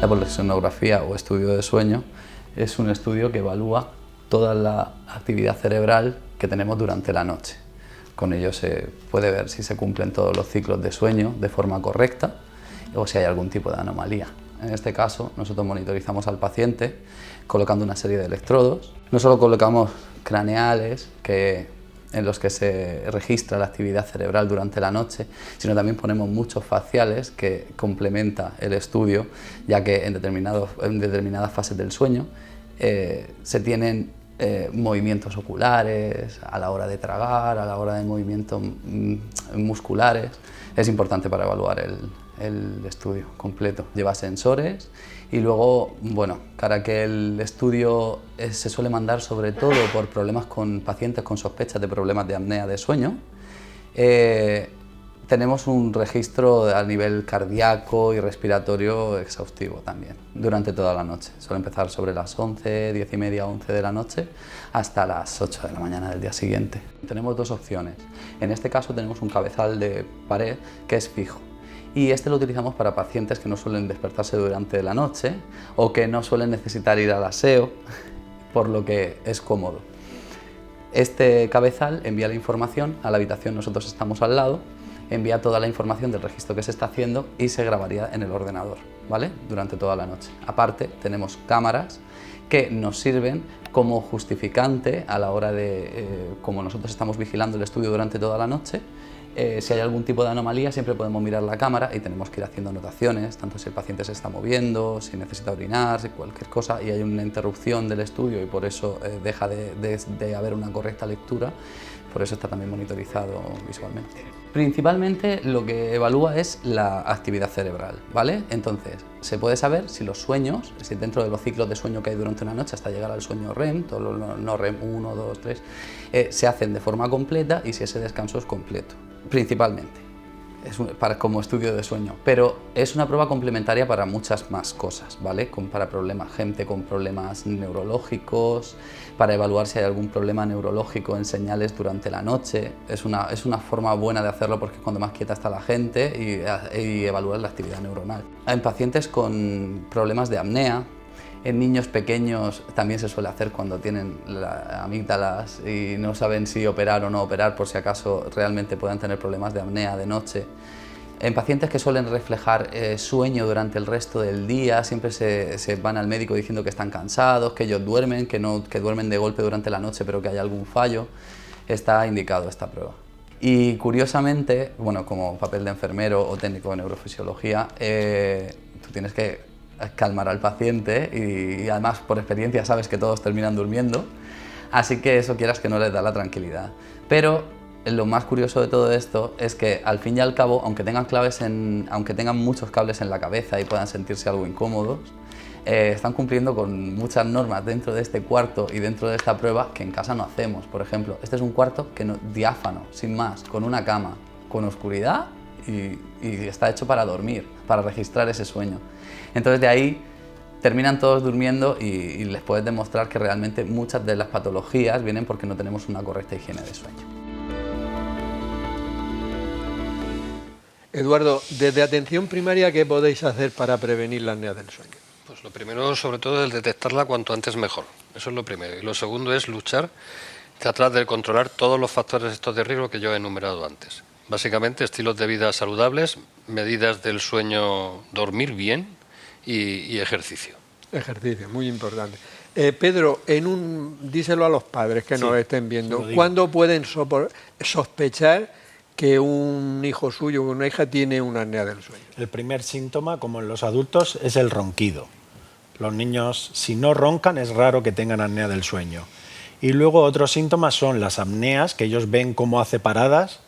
La polisomnografía o estudio de sueño es un estudio que evalúa toda la actividad cerebral que tenemos durante la noche. Con ello se puede ver si se cumplen todos los ciclos de sueño de forma correcta o si hay algún tipo de anomalía. En este caso, nosotros monitorizamos al paciente colocando una serie de electrodos. No solo colocamos craneales en los que se registra la actividad cerebral durante la noche, sino también ponemos muchos faciales que complementa el estudio, ya que en determinadas fases del sueño se tienen movimientos oculares a la hora de tragar, a la hora de movimientos musculares. Es importante para evaluar el estudio completo. Lleva sensores y luego, bueno, para que el estudio se suele mandar sobre todo por problemas con pacientes con sospechas de problemas de apnea de sueño. Tenemos un registro a nivel cardíaco y respiratorio exhaustivo también, durante toda la noche. Suele empezar sobre las 11, 10 y media, 11 de la noche, hasta las 8 de la mañana del día siguiente. Tenemos dos opciones. En este caso tenemos un cabezal de pared que es fijo. Y este lo utilizamos para pacientes que no suelen despertarse durante la noche o que no suelen necesitar ir al aseo, por lo que es cómodo. Este cabezal envía la información a la habitación, nosotros estamos al lado, envía toda la información del registro que se está haciendo y se grabaría en el ordenador, ¿vale? Durante toda la noche. Aparte, tenemos cámaras que nos sirven como justificante a la hora de, como nosotros estamos vigilando el estudio durante toda la noche, si hay algún tipo de anomalía siempre podemos mirar la cámara y tenemos que ir haciendo anotaciones, tanto si el paciente se está moviendo, si necesita orinar, si cualquier cosa, y hay una interrupción del estudio y por eso deja de haber una correcta lectura, por eso está también monitorizado visualmente. Principalmente lo que evalúa es la actividad cerebral, ¿vale? Entonces, se puede saber si los sueños, si dentro de los ciclos de sueño que hay durante una noche hasta llegar al sueño REM, todos los no REM 1, 2, 3, se hacen de forma completa y si ese descanso es completo, principalmente. Como estudio de sueño, pero es una prueba complementaria para muchas más cosas, ¿vale? Para gente con problemas neurológicos, para evaluar si hay algún problema neurológico en señales durante la noche. Es una forma buena de hacerlo porque es cuando más quieta está la gente y evaluar la actividad neuronal. En pacientes con problemas de apnea, en niños pequeños también se suele hacer cuando tienen amígdalas y no saben si operar o no operar por si acaso realmente puedan tener problemas de apnea de noche. En pacientes que suelen reflejar sueño durante el resto del día, siempre se van al médico diciendo que están cansados, que ellos duermen, que duermen de golpe durante la noche pero que hay algún fallo, está indicado esta prueba. Y curiosamente, bueno, como papel de enfermero o técnico de neurofisiología, tú tienes que calmar al paciente y además por experiencia sabes que todos terminan durmiendo, así que eso quieras que no les da la tranquilidad. Pero lo más curioso de todo esto es que al fin y al cabo, aunque tengan muchos cables en la cabeza y puedan sentirse algo incómodos, están cumpliendo con muchas normas dentro de este cuarto y dentro de esta prueba que en casa no hacemos. Por ejemplo, este es un cuarto diáfano, sin más, con una cama, con oscuridad y está hecho para dormir, para registrar ese sueño. Entonces de ahí terminan todos durmiendo y les puedes demostrar que realmente muchas de las patologías vienen porque no tenemos una correcta higiene de sueño. Eduardo, desde atención primaria, ¿qué podéis hacer para prevenir la apnea del sueño? Pues lo primero, sobre todo, es detectarla cuanto antes mejor. Eso es lo primero. Y lo segundo es luchar, tratar de controlar todos los factores estos de riesgo que yo he enumerado antes. Básicamente, estilos de vida saludables, medidas del sueño, dormir bien y ejercicio. Ejercicio, muy importante. Pedro, díselo a los padres que nos estén viendo. ¿Cuándo pueden sospechar que un hijo suyo o una hija tiene una apnea del sueño? El primer síntoma, como en los adultos, es el ronquido. Los niños, si no roncan, es raro que tengan apnea del sueño. Y luego otros síntomas son las apneas, que ellos ven cómo hace paradas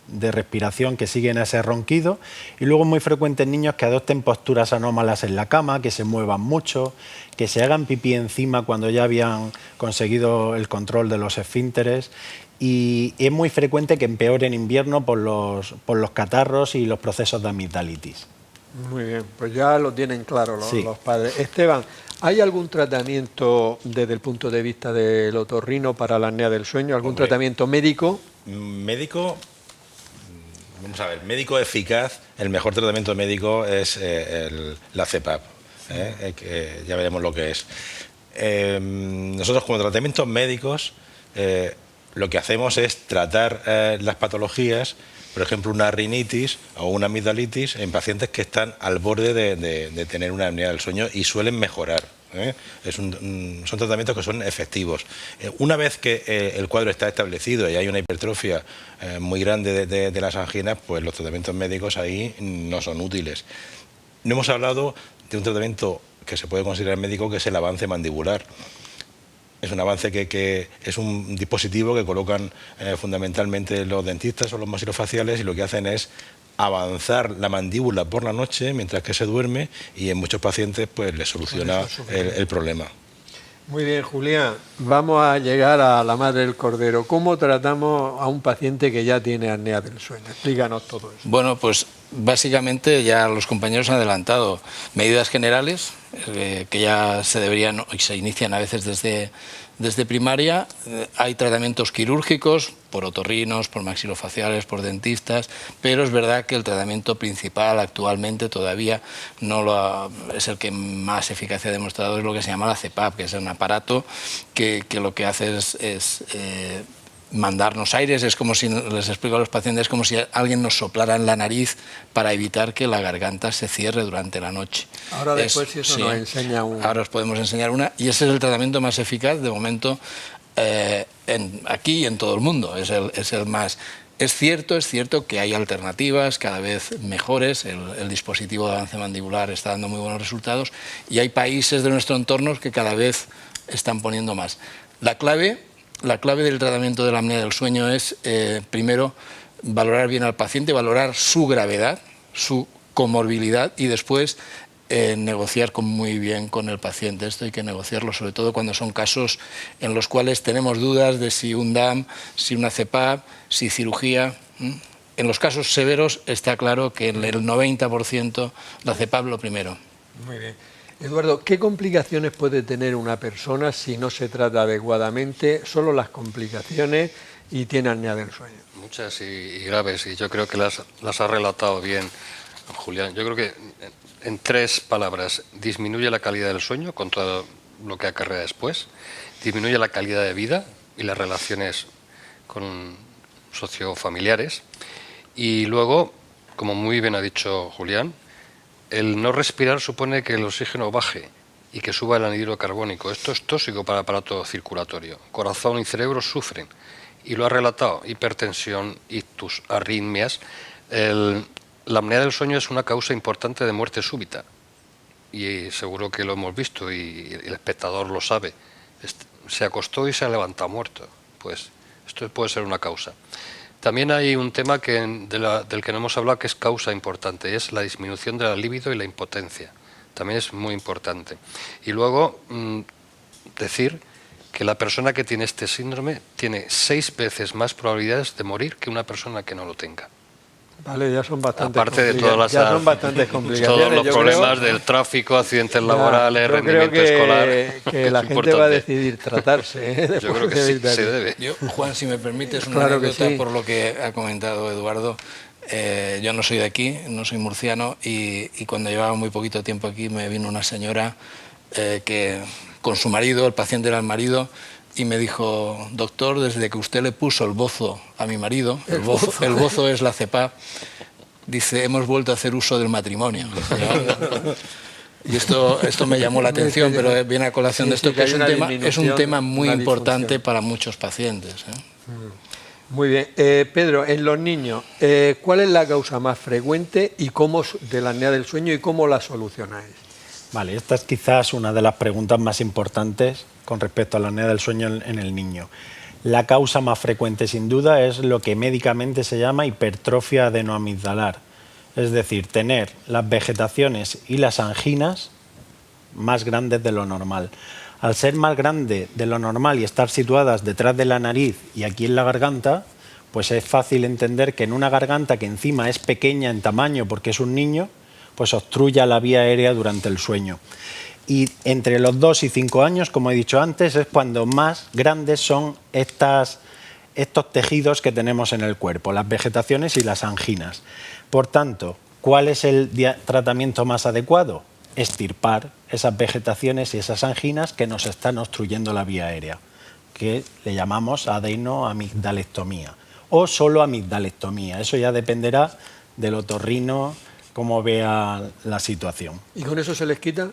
de respiración que siguen a ese ronquido. Y luego muy frecuente en niños que adopten posturas anómalas en la cama, que se muevan mucho, que se hagan pipí encima cuando ya habían conseguido el control de los esfínteres. Y es muy frecuente que empeore en invierno por los catarros y los procesos de amigdalitis. Muy bien, pues ya lo tienen claro los padres. Esteban, ¿hay algún tratamiento desde el punto de vista del otorrino para la apnea del sueño? ¿Algún tratamiento médico? Médico, vamos a ver, médico eficaz, el mejor tratamiento médico es la CPAP, que ya veremos lo que es. Nosotros como tratamientos médicos lo que hacemos es tratar las patologías, por ejemplo una rinitis o una amigdalitis en pacientes que están al borde de tener una apnea del sueño y suelen mejorar. Son tratamientos que son efectivos. Una vez que el cuadro está establecido y hay una hipertrofia muy grande de las anginas, pues los tratamientos médicos ahí no son útiles. No hemos hablado de un tratamiento que se puede considerar médico, que es el avance mandibular. Es un avance que es un dispositivo que colocan fundamentalmente los dentistas o los maxilofaciales y lo que hacen es avanzar la mandíbula por la noche mientras que se duerme y en muchos pacientes pues les soluciona el problema. Muy bien, Julián, vamos a llegar a la madre del cordero. ¿Cómo tratamos a un paciente que ya tiene apnea del sueño? Explícanos todo eso. Bueno, pues básicamente ya los compañeros han adelantado medidas generales que ya se deberían y se inician a veces desde primaria. Hay tratamientos quirúrgicos por otorrinos, por maxilofaciales, por dentistas, pero es verdad que el tratamiento principal actualmente todavía es el que más eficacia ha demostrado, es lo que se llama la CPAP, que es un aparato que lo que hace es mandarnos aires. Es como si, les explico a los pacientes, es como si alguien nos soplara en la nariz para evitar que la garganta se cierre durante la noche. Ahora después si eso nos enseña una. Ahora os podemos enseñar una, y ese es el tratamiento más eficaz de momento aquí y en todo el mundo, es el más. Es cierto que hay alternativas cada vez mejores, el dispositivo de avance mandibular está dando muy buenos resultados y hay países de nuestro entorno que cada vez están poniendo más. La clave del tratamiento de la apnea del sueño es, primero, valorar bien al paciente, valorar su gravedad, su comorbilidad y después negociar muy bien con el paciente. Esto hay que negociarlo, sobre todo cuando son casos en los cuales tenemos dudas de si un DAM, si una CPAP, si cirugía. En los casos severos está claro que en el 90% la CPAP lo primero. Muy bien. Eduardo, ¿qué complicaciones puede tener una persona si no se trata adecuadamente? Solo las complicaciones y tiene apnea del sueño. Muchas y graves, y yo creo que las ha relatado bien Julián. Yo creo que en 3 palabras: disminuye la calidad del sueño con todo lo que acarrea después, disminuye la calidad de vida y las relaciones con sociofamiliares, y luego como muy bien ha dicho Julián, el no respirar supone que el oxígeno baje y que suba el anhídrido carbónico. Esto es tóxico para el aparato circulatorio. Corazón y cerebro sufren. Y lo ha relatado: hipertensión, ictus, arritmias. La apnea del sueño es una causa importante de muerte súbita. Y seguro que lo hemos visto y el espectador lo sabe. Se acostó y se ha levantado muerto. Pues esto puede ser una causa. También hay un tema del que no hemos hablado, que es causa importante, es la disminución de la libido y la impotencia. También es muy importante. Y luego decir que la persona que tiene este síndrome tiene 6 veces más probabilidades de morir que una persona que no lo tenga. Vale, ya son bastante Aparte de todas las todos los problemas del tráfico, accidentes laborales, rendimiento escolar. Que la gente va a decidir tratarse. Yo creo que sí, se debe. Yo, Juan, si me permites una anécdota por lo que ha comentado Eduardo. Yo no soy de aquí, no soy murciano, y cuando llevaba muy poquito tiempo aquí me vino una señora que con su marido, el paciente era el marido, y me dijo: doctor, desde que usted le puso el bozo a mi marido, el bozo es la CEPAP, dice, hemos vuelto a hacer uso del matrimonio. Y esto me llamó la atención, pero viene a colación de esto, que es un tema muy importante para muchos pacientes. Muy bien. Pedro, en los niños, ¿cuál es la causa más frecuente de la apnea del sueño y cómo la solucionáis? Vale, esta es quizás una de las preguntas más importantes con respecto a la apnea del sueño en el niño. La causa más frecuente, sin duda, es lo que médicamente se llama hipertrofia adenoamigdalar. Es decir, tener las vegetaciones y las anginas más grandes de lo normal. Al ser más grande de lo normal y estar situadas detrás de la nariz y aquí en la garganta, pues es fácil entender que en una garganta que encima es pequeña en tamaño porque es un niño, pues obstruya la vía aérea durante el sueño. Y entre los 2 y 5 años, como he dicho antes, es cuando más grandes son estos tejidos que tenemos en el cuerpo, las vegetaciones y las anginas. Por tanto, ¿cuál es el tratamiento más adecuado? Extirpar esas vegetaciones y esas anginas que nos están obstruyendo la vía aérea, que le llamamos adenoamigdalectomía o solo amigdalectomía. Eso ya dependerá del otorrino, cómo vea la situación. ¿Y con eso se les quita?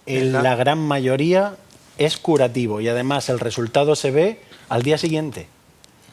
En la gran mayoría es curativo y además el resultado se ve al día siguiente.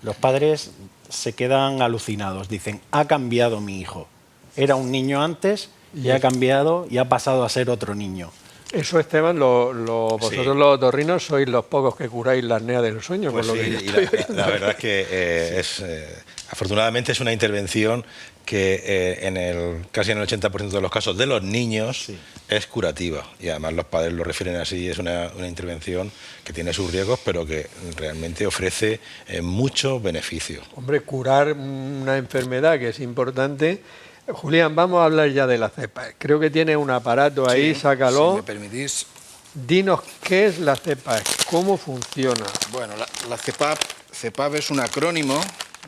Los padres se quedan alucinados, dicen, ha cambiado mi hijo. Era un niño antes y ha cambiado y ha pasado a ser otro niño. Eso, Esteban, vosotros los otorrinos sois los pocos que curáis la apnea del sueño. Pues por lo sí, que la verdad es que afortunadamente es una intervención que casi en el 80% de los casos de los niños es curativa, y además los padres lo refieren así. Es una intervención que tiene sus riesgos, pero que realmente ofrece mucho beneficio. Hombre, curar una enfermedad que es importante. Julián, vamos a hablar ya de la CEPAP. Creo que tiene un aparato ahí, sácalo. Si me permitís. Dinos qué es la CEPAP, cómo funciona. Bueno, la CEPAP es un acrónimo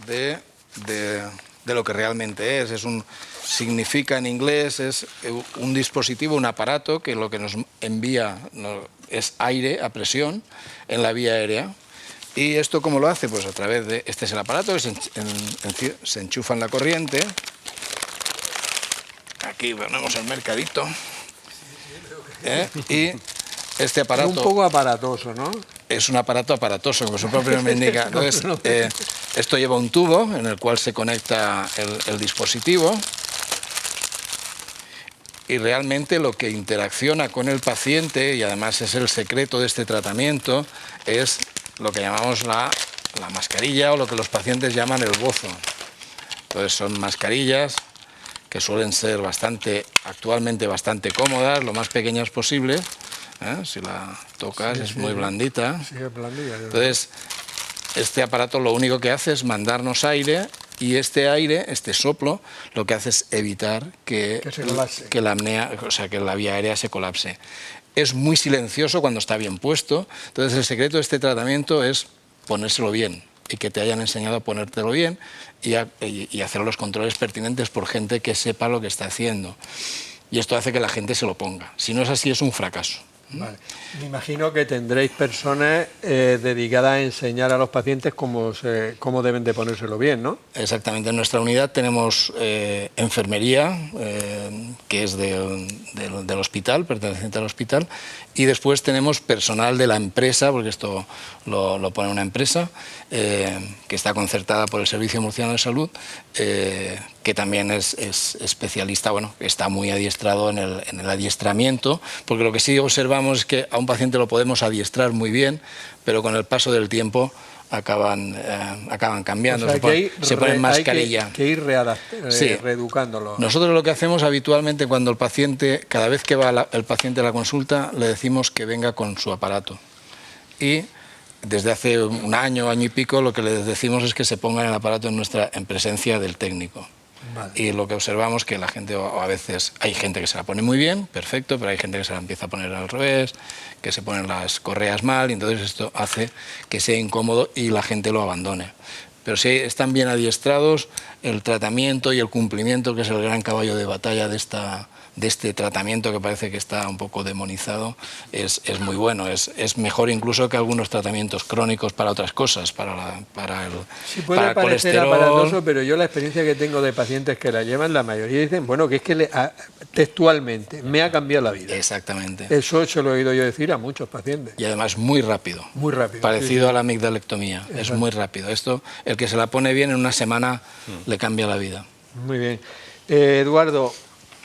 de lo que realmente es. Significa en inglés, es un dispositivo, un aparato que lo que nos envía es aire a presión en la vía aérea. ¿Y esto cómo lo hace? Pues a través de... Este es el aparato que se enchufa en la corriente. Aquí ponemos el mercadito. Y este aparato... Es un poco aparatoso, ¿no? Es un aparato aparatoso, como su propio nombre indica. Entonces, esto lleva un tubo en el cual se conecta el dispositivo, y realmente lo que interacciona con el paciente, y además es el secreto de este tratamiento, es lo que llamamos la mascarilla, o lo que los pacientes llaman el bozo. Entonces son mascarillas que suelen ser actualmente bastante cómodas, lo más pequeñas posible. Si la tocas es muy blandita. Sí, es blandita. Entonces, este aparato lo único que hace es mandarnos aire, y este aire, este soplo, lo que hace es evitar que la apnea, o sea, que la vía aérea se colapse. Es muy silencioso cuando está bien puesto. Entonces, el secreto de este tratamiento es ponérselo bien, y que te hayan enseñado a ponértelo bien y hacer los controles pertinentes por gente que sepa lo que está haciendo. Y esto hace que la gente se lo ponga. Si no es así, es un fracaso. Vale. Me imagino que tendréis personas dedicadas a enseñar a los pacientes cómo deben de ponérselo bien, ¿no? Exactamente. En nuestra unidad tenemos enfermería, que es del hospital, perteneciente al hospital, y después tenemos personal de la empresa, porque esto lo pone una empresa, que está concertada por el Servicio Murciano de Salud, que también es especialista, bueno, que está muy adiestrado en el adiestramiento, porque lo que sí observamos es que a un paciente lo podemos adiestrar muy bien, pero con el paso del tiempo acaban cambiando, o sea, se ponen mascarilla. Hay que ir reeducándolo. Nosotros lo que hacemos habitualmente cuando el paciente, cada vez que va el paciente a la consulta, le decimos que venga con su aparato. Y desde hace un año y pico, lo que les decimos es que se pongan el aparato en presencia del técnico. Vale. Y lo que observamos es que la gente, o a veces hay gente que se la pone muy bien, perfecto, pero hay gente que se la empieza a poner al revés, que se ponen las correas mal, y entonces esto hace que sea incómodo y la gente lo abandone. Pero si están bien adiestrados, el tratamiento y el cumplimiento, que es el gran caballo de batalla de este tratamiento, que parece que está un poco demonizado, es muy bueno. Es mejor incluso que algunos tratamientos crónicos para otras cosas, para puede el parecer colesterol. aparatoso, pero yo la experiencia que tengo de pacientes que la llevan, la mayoría dicen, bueno, que es que textualmente me ha cambiado la vida. Exactamente. Eso se lo he oído yo decir a muchos pacientes. Y además muy rápido. Muy rápido. Parecido a la amigdalectomía. Exacto. Es muy rápido. Esto, el que se la pone bien en una semana le cambia la vida. Muy bien. Eduardo,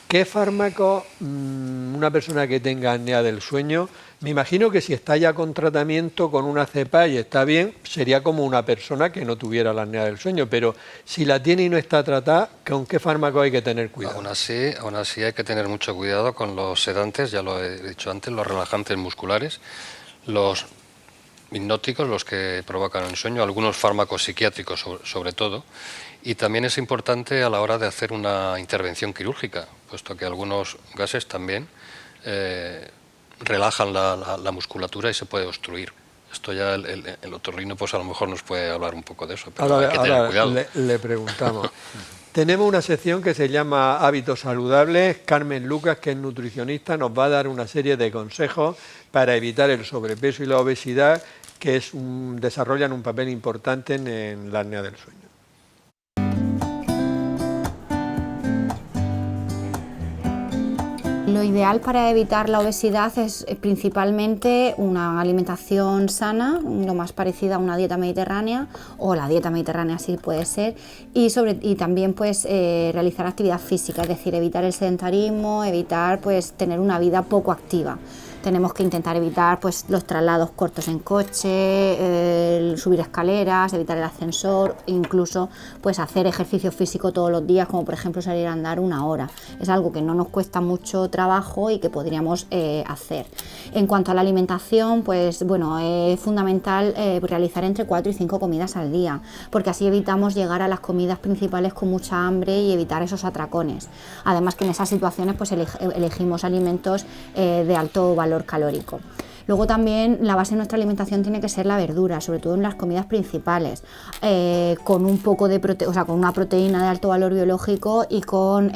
¿qué fármaco una persona que tenga apnea del sueño, me imagino que si está ya con tratamiento, con una cepa y está bien, sería como una persona que no tuviera la apnea del sueño, pero si la tiene y no está tratada, ¿con qué fármaco hay que tener cuidado? Aún así hay que tener mucho cuidado con los sedantes, ya lo he dicho antes, los relajantes musculares, los hipnóticos, los que provocan el sueño, algunos fármacos psiquiátricos sobre todo. Y también es importante a la hora de hacer una intervención quirúrgica, puesto que algunos gases también relajan la musculatura y se puede obstruir. Esto ya el otorrino pues a lo mejor nos puede hablar un poco de eso, pero hay que tener cuidado. Le preguntamos. Tenemos una sección que se llama Hábitos Saludables. Carmen Lucas, que es nutricionista, nos va a dar una serie de consejos para evitar el sobrepeso y la obesidad, que desarrollan un papel importante en la apnea del sueño. Lo ideal para evitar la obesidad es principalmente una alimentación sana, lo más parecida a una dieta mediterránea, o la dieta mediterránea sí puede ser, y también pues realizar actividad física, es decir, evitar el sedentarismo, evitar pues tener una vida poco activa. Tenemos que intentar evitar pues, los traslados cortos en coche, subir escaleras, evitar el ascensor, incluso pues, hacer ejercicio físico todos los días, como por ejemplo salir a andar 1 hora. Es algo que no nos cuesta mucho trabajo y que podríamos hacer. En cuanto a la alimentación, pues bueno, es fundamental realizar entre 4 y 5 comidas al día, porque así evitamos llegar a las comidas principales con mucha hambre y evitar esos atracones. Además que en esas situaciones pues, elegimos alimentos de alto valor calórico. Luego también la base de nuestra alimentación tiene que ser la verdura, sobre todo en las comidas principales, con un poco de con una proteína de alto valor biológico y con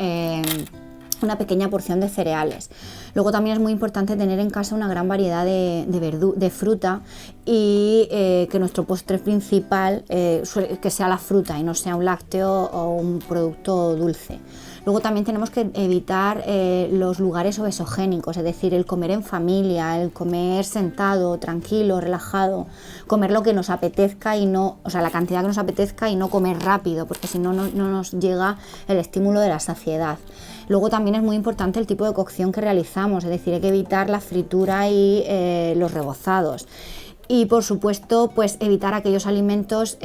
una pequeña porción de cereales. Luego también es muy importante tener en casa una gran variedad de fruta y que nuestro postre principal que sea la fruta y no sea un lácteo o un producto dulce. Luego también tenemos que evitar los lugares obesogénicos, es decir, el comer en familia, el comer sentado, tranquilo, relajado, comer lo que nos apetezca y no, o sea, la cantidad que nos apetezca y no comer rápido, porque si no, no nos llega el estímulo de la saciedad. Luego también es muy importante el tipo de cocción que realizamos, es decir, hay que evitar la fritura y los rebozados. Y por supuesto, pues evitar aquellos alimentos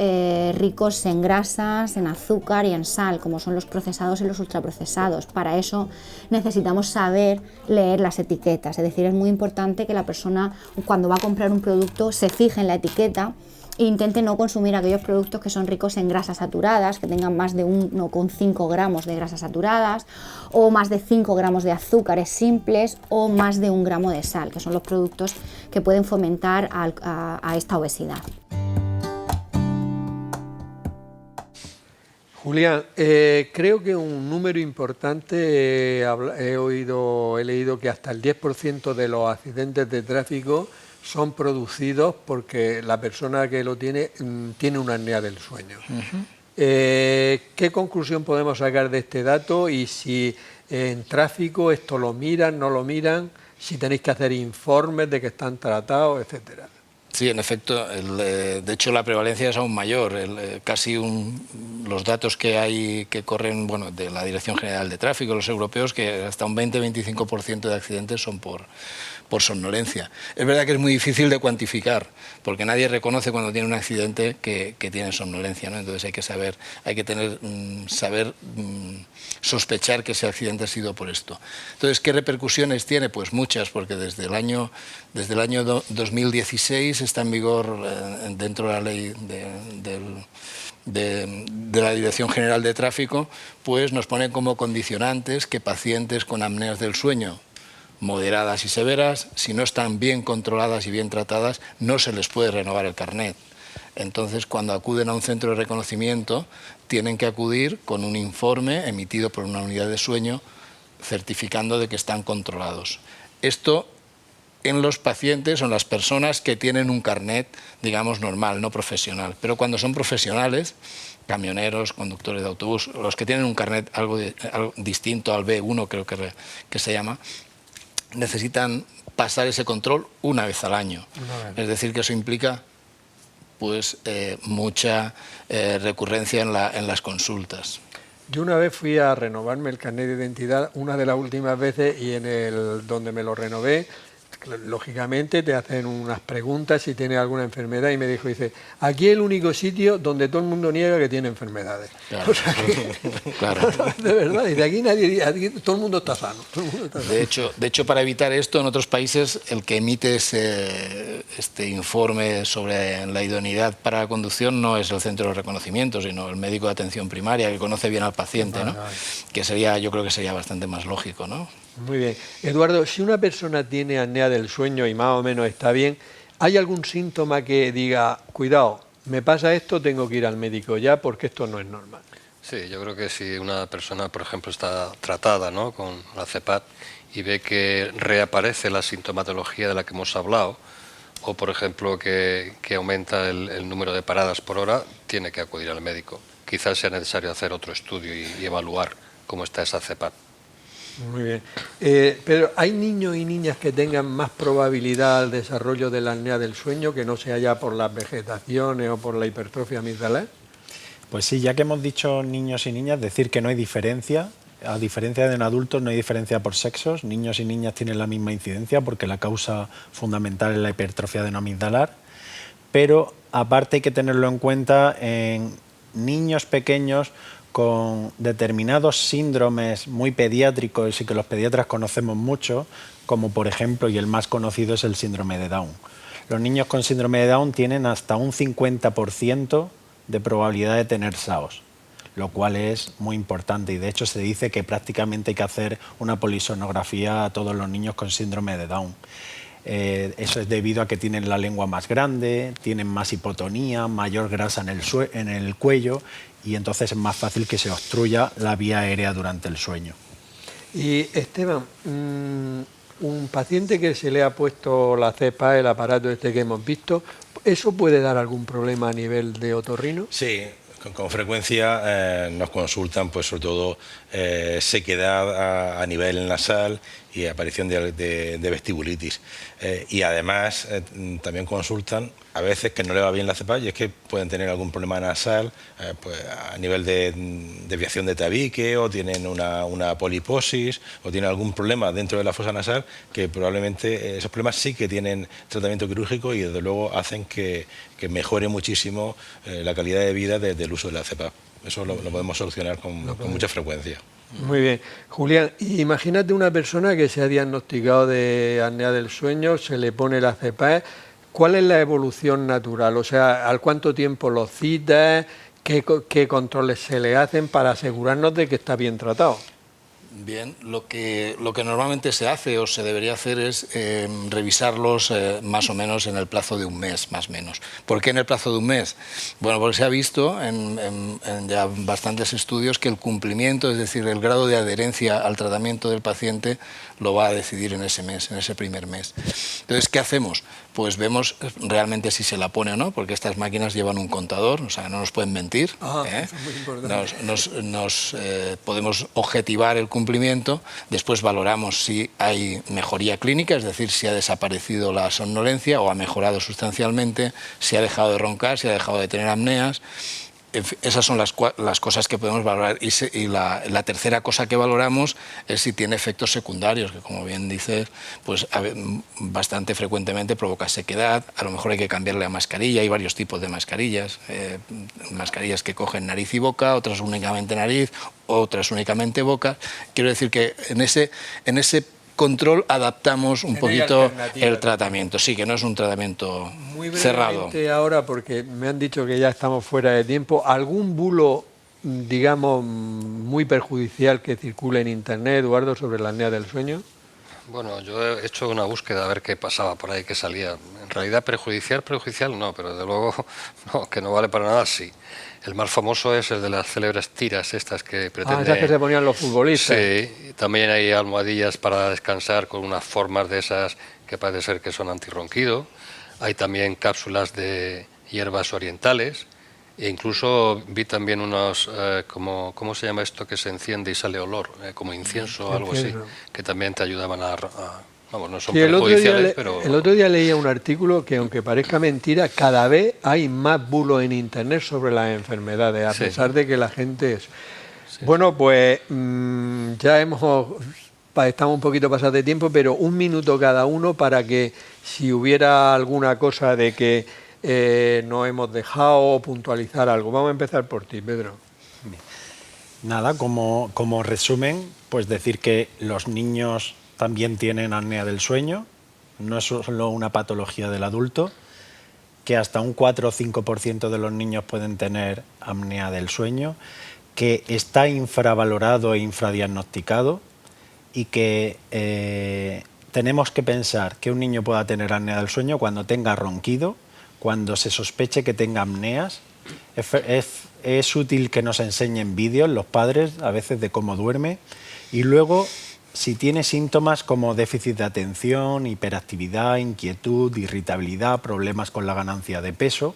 ricos en grasas, en azúcar y en sal, como son los procesados y los ultraprocesados. Para eso necesitamos saber leer las etiquetas, es decir, es muy importante que la persona cuando va a comprar un producto se fije en la etiqueta e intente no consumir aquellos productos que son ricos en grasas saturadas, que tengan más de 1,5 gramos de grasas saturadas, o más de 5 gramos de azúcares simples, o más de 1 gramo de sal, que son los productos que pueden fomentar a esta obesidad. Julián, creo que un número importante, he leído que hasta el 10% de los accidentes de tráfico son producidos porque la persona que lo tiene tiene una apnea del sueño. ¿Qué conclusión podemos sacar de este dato? Y si en tráfico esto lo miran, no lo miran, si tenéis que hacer informes de que están tratados, etcétera. Sí, en efecto, de hecho la prevalencia es aún mayor. Los datos que hay que corren de la Dirección General de Tráfico, los europeos, que hasta un 20-25% de accidentes son por somnolencia. Es verdad que es muy difícil de cuantificar, porque nadie reconoce cuando tiene un accidente que tiene somnolencia, ¿no? Entonces hay que saber sospechar que ese accidente ha sido por esto. Entonces, ¿qué repercusiones tiene? Pues muchas, porque desde el año 2016 está en vigor dentro de la ley de la Dirección General de Tráfico, pues nos pone como condicionantes que pacientes con apneas del sueño moderadas y severas, si no están bien controladas y bien tratadas, no se les puede renovar el carnet. Entonces, cuando acuden a un centro de reconocimiento, tienen que acudir con un informe emitido por una unidad de sueño certificando de que están controlados. Esto en los pacientes o en las personas que tienen un carnet, digamos, normal, no profesional. Pero cuando son profesionales, camioneros, conductores de autobús, los que tienen un carnet algo distinto al B1, creo que se llama, necesitan pasar ese control una vez al año. Es decir, que eso implica pues mucha recurrencia en las consultas. Yo una vez fui a renovarme el carnet de identidad, una de las últimas veces, y donde me lo renové, lógicamente te hacen unas preguntas si tienes alguna enfermedad, y me dijo, aquí es el único sitio donde todo el mundo niega que tiene enfermedades. Claro. O sea que, Claro. De verdad, y de aquí todo el mundo está sano. De hecho, para evitar esto, en otros países el que emite este informe sobre la idoneidad para la conducción no es el centro de reconocimiento, sino el médico de atención primaria, que conoce bien al paciente, ¿no? Que yo creo que sería bastante más lógico, ¿no? Muy bien. Eduardo, si una persona tiene apnea del sueño y más o menos está bien, ¿hay algún síntoma que diga, cuidado, me pasa esto, tengo que ir al médico ya porque esto no es normal? Sí, yo creo que si una persona, por ejemplo, está tratada, ¿no?, con la CEPAP y ve que reaparece la sintomatología de la que hemos hablado, o por ejemplo que aumenta el número de paradas por hora, tiene que acudir al médico. Quizás sea necesario hacer otro estudio y evaluar cómo está esa CEPAP. Muy bien. Pero ¿hay niños y niñas que tengan más probabilidad al desarrollo de la apnea del sueño que no sea ya por las vegetaciones o por la hipertrofia amigdalar? Pues sí, ya que hemos dicho niños y niñas, decir que no hay diferencia. A diferencia de en adultos, no hay diferencia por sexos. Niños y niñas tienen la misma incidencia porque la causa fundamental es la hipertrofia amigdalar. Pero aparte hay que tenerlo en cuenta en niños pequeños con determinados síndromes muy pediátricos y que los pediatras conocemos mucho, como por ejemplo, y el más conocido es el síndrome de Down. Los niños con síndrome de Down tienen hasta un 50% de probabilidad de tener SAOS, lo cual es muy importante, y de hecho se dice que prácticamente hay que hacer una polisonografía a todos los niños con síndrome de Down. Eso es debido a que tienen la lengua más grande, tienen más hipotonía, mayor grasa en el cuello, y entonces es más fácil que se obstruya la vía aérea durante el sueño. Y Esteban, un paciente que se le ha puesto la CEPA, el aparato este que hemos visto, ¿eso puede dar algún problema a nivel de otorrino? Sí, con frecuencia nos consultan, pues sobre todo sequedad a nivel nasal y aparición de vestibulitis. Y además también consultan a veces que no le va bien la CEPA y es que pueden tener algún problema nasal pues a nivel de desviación de tabique, o tienen una poliposis, o tienen algún problema dentro de la fosa nasal, que probablemente esos problemas sí que tienen tratamiento quirúrgico y desde luego hacen que mejore muchísimo la calidad de vida del uso de la CEPA. Eso lo podemos solucionar con mucha frecuencia. Muy bien. Julián, imagínate una persona que se ha diagnosticado de apnea del sueño, se le pone la CEPA. ¿Cuál es la evolución natural? O sea, ¿al cuánto tiempo lo citas? ¿Qué controles se le hacen para asegurarnos de que está bien tratado? Bien, lo que normalmente se hace o se debería hacer es revisarlos más o menos en el plazo de un mes, más o menos. ¿Por qué en el plazo de un mes? Bueno, porque se ha visto en ya bastantes estudios que el cumplimiento, es decir, el grado de adherencia al tratamiento del paciente, lo va a decidir en ese mes, en ese primer mes. Entonces, ¿qué hacemos? Pues vemos realmente si se la pone o no, porque estas máquinas llevan un contador, o sea, no nos pueden mentir. Eso es muy importante. Podemos objetivar el cumplimiento, después valoramos si hay mejoría clínica, es decir, si ha desaparecido la somnolencia o ha mejorado sustancialmente, si ha dejado de roncar, si ha dejado de tener apneas. Esas son las cosas que podemos valorar. Y la tercera cosa que valoramos es si tiene efectos secundarios, que como bien dices, pues bastante frecuentemente provoca sequedad. A lo mejor hay que cambiarle la mascarilla. Hay varios tipos de mascarillas. Mascarillas que cogen nariz y boca, otras únicamente nariz, otras únicamente boca. Quiero decir que en ese control adaptamos un poquito el tratamiento. Sí, que no es un tratamiento cerrado. Ahora, porque me han dicho que ya estamos fuera de tiempo, ¿algún bulo, digamos, muy perjudicial que circule en Internet, Eduardo, sobre la apnea del sueño? Bueno, yo he hecho una búsqueda a ver qué pasaba por ahí, qué salía. En realidad perjudicial no, pero desde luego no, que no vale para nada, sí. El más famoso es el de las célebres tiras estas que pretenden... esas que se ponían los futbolistas. Sí, también hay almohadillas para descansar con unas formas de esas que parece ser que son antirronquido. Hay también cápsulas de hierbas orientales. E incluso vi también unos, ¿cómo se llama esto que se enciende y sale olor? Como incienso o algo así, que también te ayudaban vamos, no son perjudiciales, pero... El otro día leía un artículo que, aunque parezca mentira, cada vez hay más bulos en Internet sobre las enfermedades, a pesar de que la gente es... Bueno, pues ya estamos un poquito pasados de tiempo, pero 1 minuto cada uno para que, si hubiera alguna cosa de que no hemos dejado, puntualizar algo. Vamos a empezar por ti, Pedro. Nada, como resumen, pues decir que los niños también tienen apnea del sueño, no es solo una patología del adulto, que hasta un 4 o 5% de los niños pueden tener apnea del sueño, que está infravalorado e infradiagnosticado y que tenemos que pensar que un niño pueda tener apnea del sueño cuando tenga ronquido, cuando se sospeche que tenga apneas. Es útil que nos enseñen vídeos los padres a veces de cómo duerme, y luego si tiene síntomas como déficit de atención, hiperactividad, inquietud, irritabilidad, problemas con la ganancia de peso,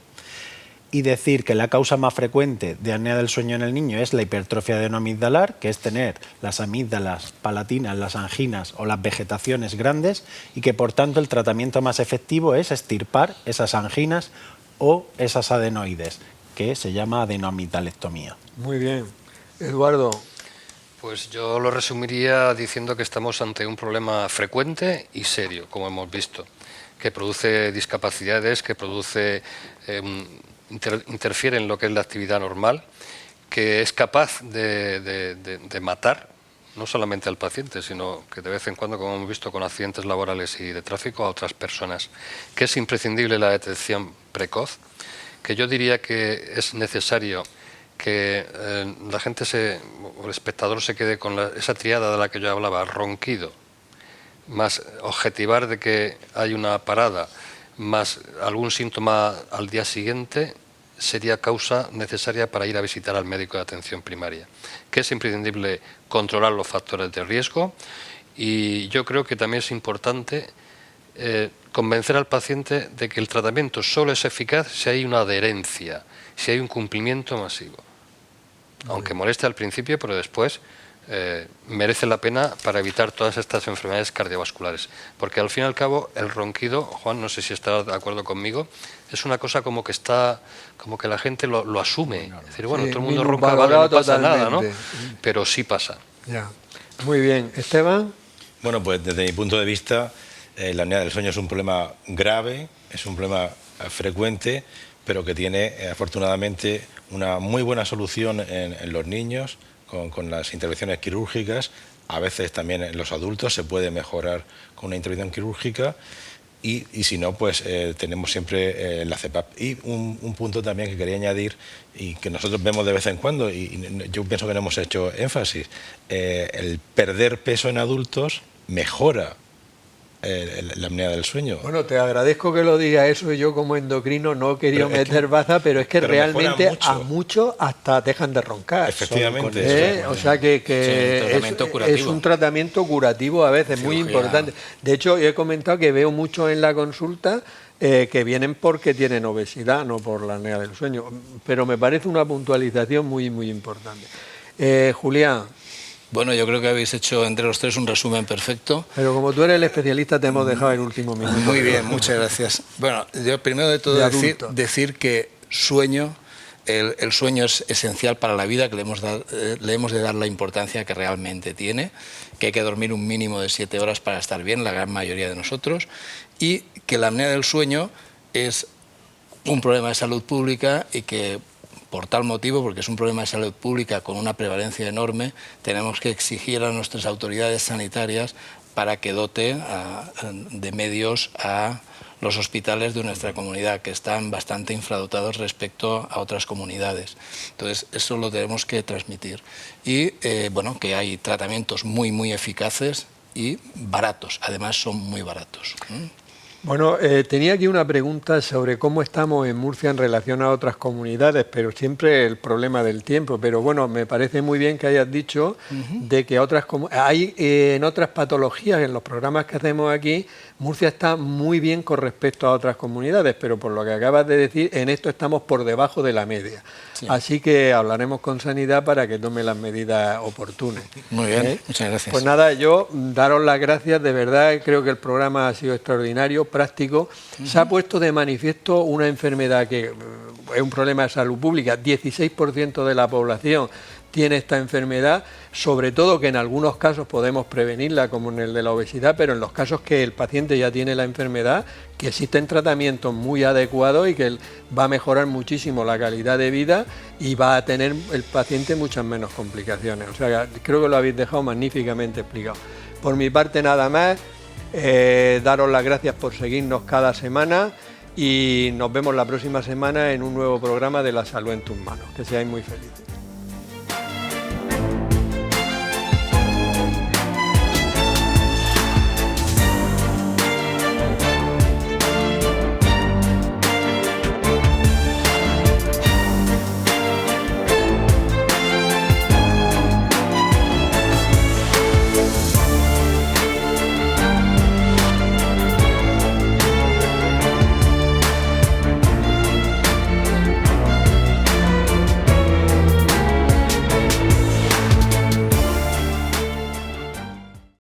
y decir que la causa más frecuente de apnea del sueño en el niño es la hipertrofia adenoamigdalar, que es tener las amígdalas palatinas, las anginas o las vegetaciones grandes, y que por tanto el tratamiento más efectivo es extirpar esas anginas o esas adenoides, que se llama adenoamigdalectomía. Muy bien. Eduardo. Pues yo lo resumiría diciendo que estamos ante un problema frecuente y serio, como hemos visto, que produce discapacidades, que produce... interfiere en lo que es la actividad normal, que es capaz de matar no solamente al paciente, sino que de vez en cuando, como hemos visto con accidentes laborales y de tráfico, a otras personas, que es imprescindible la detección precoz, que yo diría que es necesario que la gente o el espectador se quede con esa triada de la que yo hablaba, ronquido, más objetivar de que hay una parada, más algún síntoma al día siguiente, sería causa necesaria para ir a visitar al médico de atención primaria, que es imprescindible controlar los factores de riesgo, y yo creo que también es importante convencer al paciente de que el tratamiento solo es eficaz si hay una adherencia, si hay un cumplimiento masivo, aunque moleste al principio, pero después merece la pena para evitar todas estas enfermedades cardiovasculares, porque al fin y al cabo el ronquido, Juan, no sé si estarás de acuerdo conmigo, es una cosa como que la gente lo asume, es decir, bueno, todo el mundo ronca, vale, no pasa nada, ¿no? Pero sí pasa. Ya. Muy bien. Esteban. Bueno, pues desde mi punto de vista, la apnea del sueño es un problema grave, es un problema frecuente, pero que tiene afortunadamente una muy buena solución en los niños, con las intervenciones quirúrgicas. A veces también en los adultos se puede mejorar con una intervención quirúrgica, y si no, pues tenemos siempre la CEPAP. Y un punto también que quería añadir y que nosotros vemos de vez en cuando, y yo pienso que no hemos hecho énfasis, el perder peso en adultos mejora la apnea del sueño. Bueno, te agradezco que lo digas eso, y yo como endocrino no he querido meter baza, pero es que realmente a muchos hasta dejan de roncar. Efectivamente. O sea que es un tratamiento curativo a veces, muy importante. De hecho, yo he comentado que veo mucho en la consulta que vienen porque tienen obesidad, no por la apnea del sueño, pero me parece una puntualización muy, muy importante. Julián. Bueno, yo creo que habéis hecho entre los tres un resumen perfecto. Pero como tú eres el especialista, te hemos dejado el último minuto. Muy bien, muchas gracias. Bueno, yo primero de todo decir que sueño, el sueño es esencial para la vida, que le hemos de dar la importancia que realmente tiene, que hay que dormir un mínimo de 7 horas para estar bien, la gran mayoría de nosotros, y que la apnea del sueño es un problema de salud pública y que por tal motivo, porque es un problema de salud pública con una prevalencia enorme, tenemos que exigir a nuestras autoridades sanitarias para que dote de medios a los hospitales de nuestra comunidad, que están bastante infradotados respecto a otras comunidades. Entonces, eso lo tenemos que transmitir. Y, bueno, que hay tratamientos muy, muy eficaces y baratos. Además, son muy baratos. Bueno, tenía aquí una pregunta sobre cómo estamos en Murcia en relación a otras comunidades, pero siempre el problema del tiempo. Pero bueno, me parece muy bien que hayas dicho de que hay en otras patologías, en los programas que hacemos aquí, Murcia está muy bien con respecto a otras comunidades, pero por lo que acabas de decir, en esto estamos por debajo de la media. Sí. Así que hablaremos con Sanidad para que tome las medidas oportunas. Muy bien, muchas gracias. Pues nada, yo daros las gracias, de verdad, creo que el programa ha sido extraordinario, práctico. Se ha puesto de manifiesto una enfermedad que es un problema de salud pública. 16% de la población tiene esta enfermedad, sobre todo que en algunos casos podemos prevenirla, como en el de la obesidad, pero en los casos que el paciente ya tiene la enfermedad, que existen tratamientos muy adecuados y que va a mejorar muchísimo la calidad de vida y va a tener el paciente muchas menos complicaciones. O sea, creo que lo habéis dejado magníficamente explicado. Por mi parte nada más, daros las gracias por seguirnos cada semana y nos vemos la próxima semana en un nuevo programa de La Salud en tus manos. Que seáis muy felices.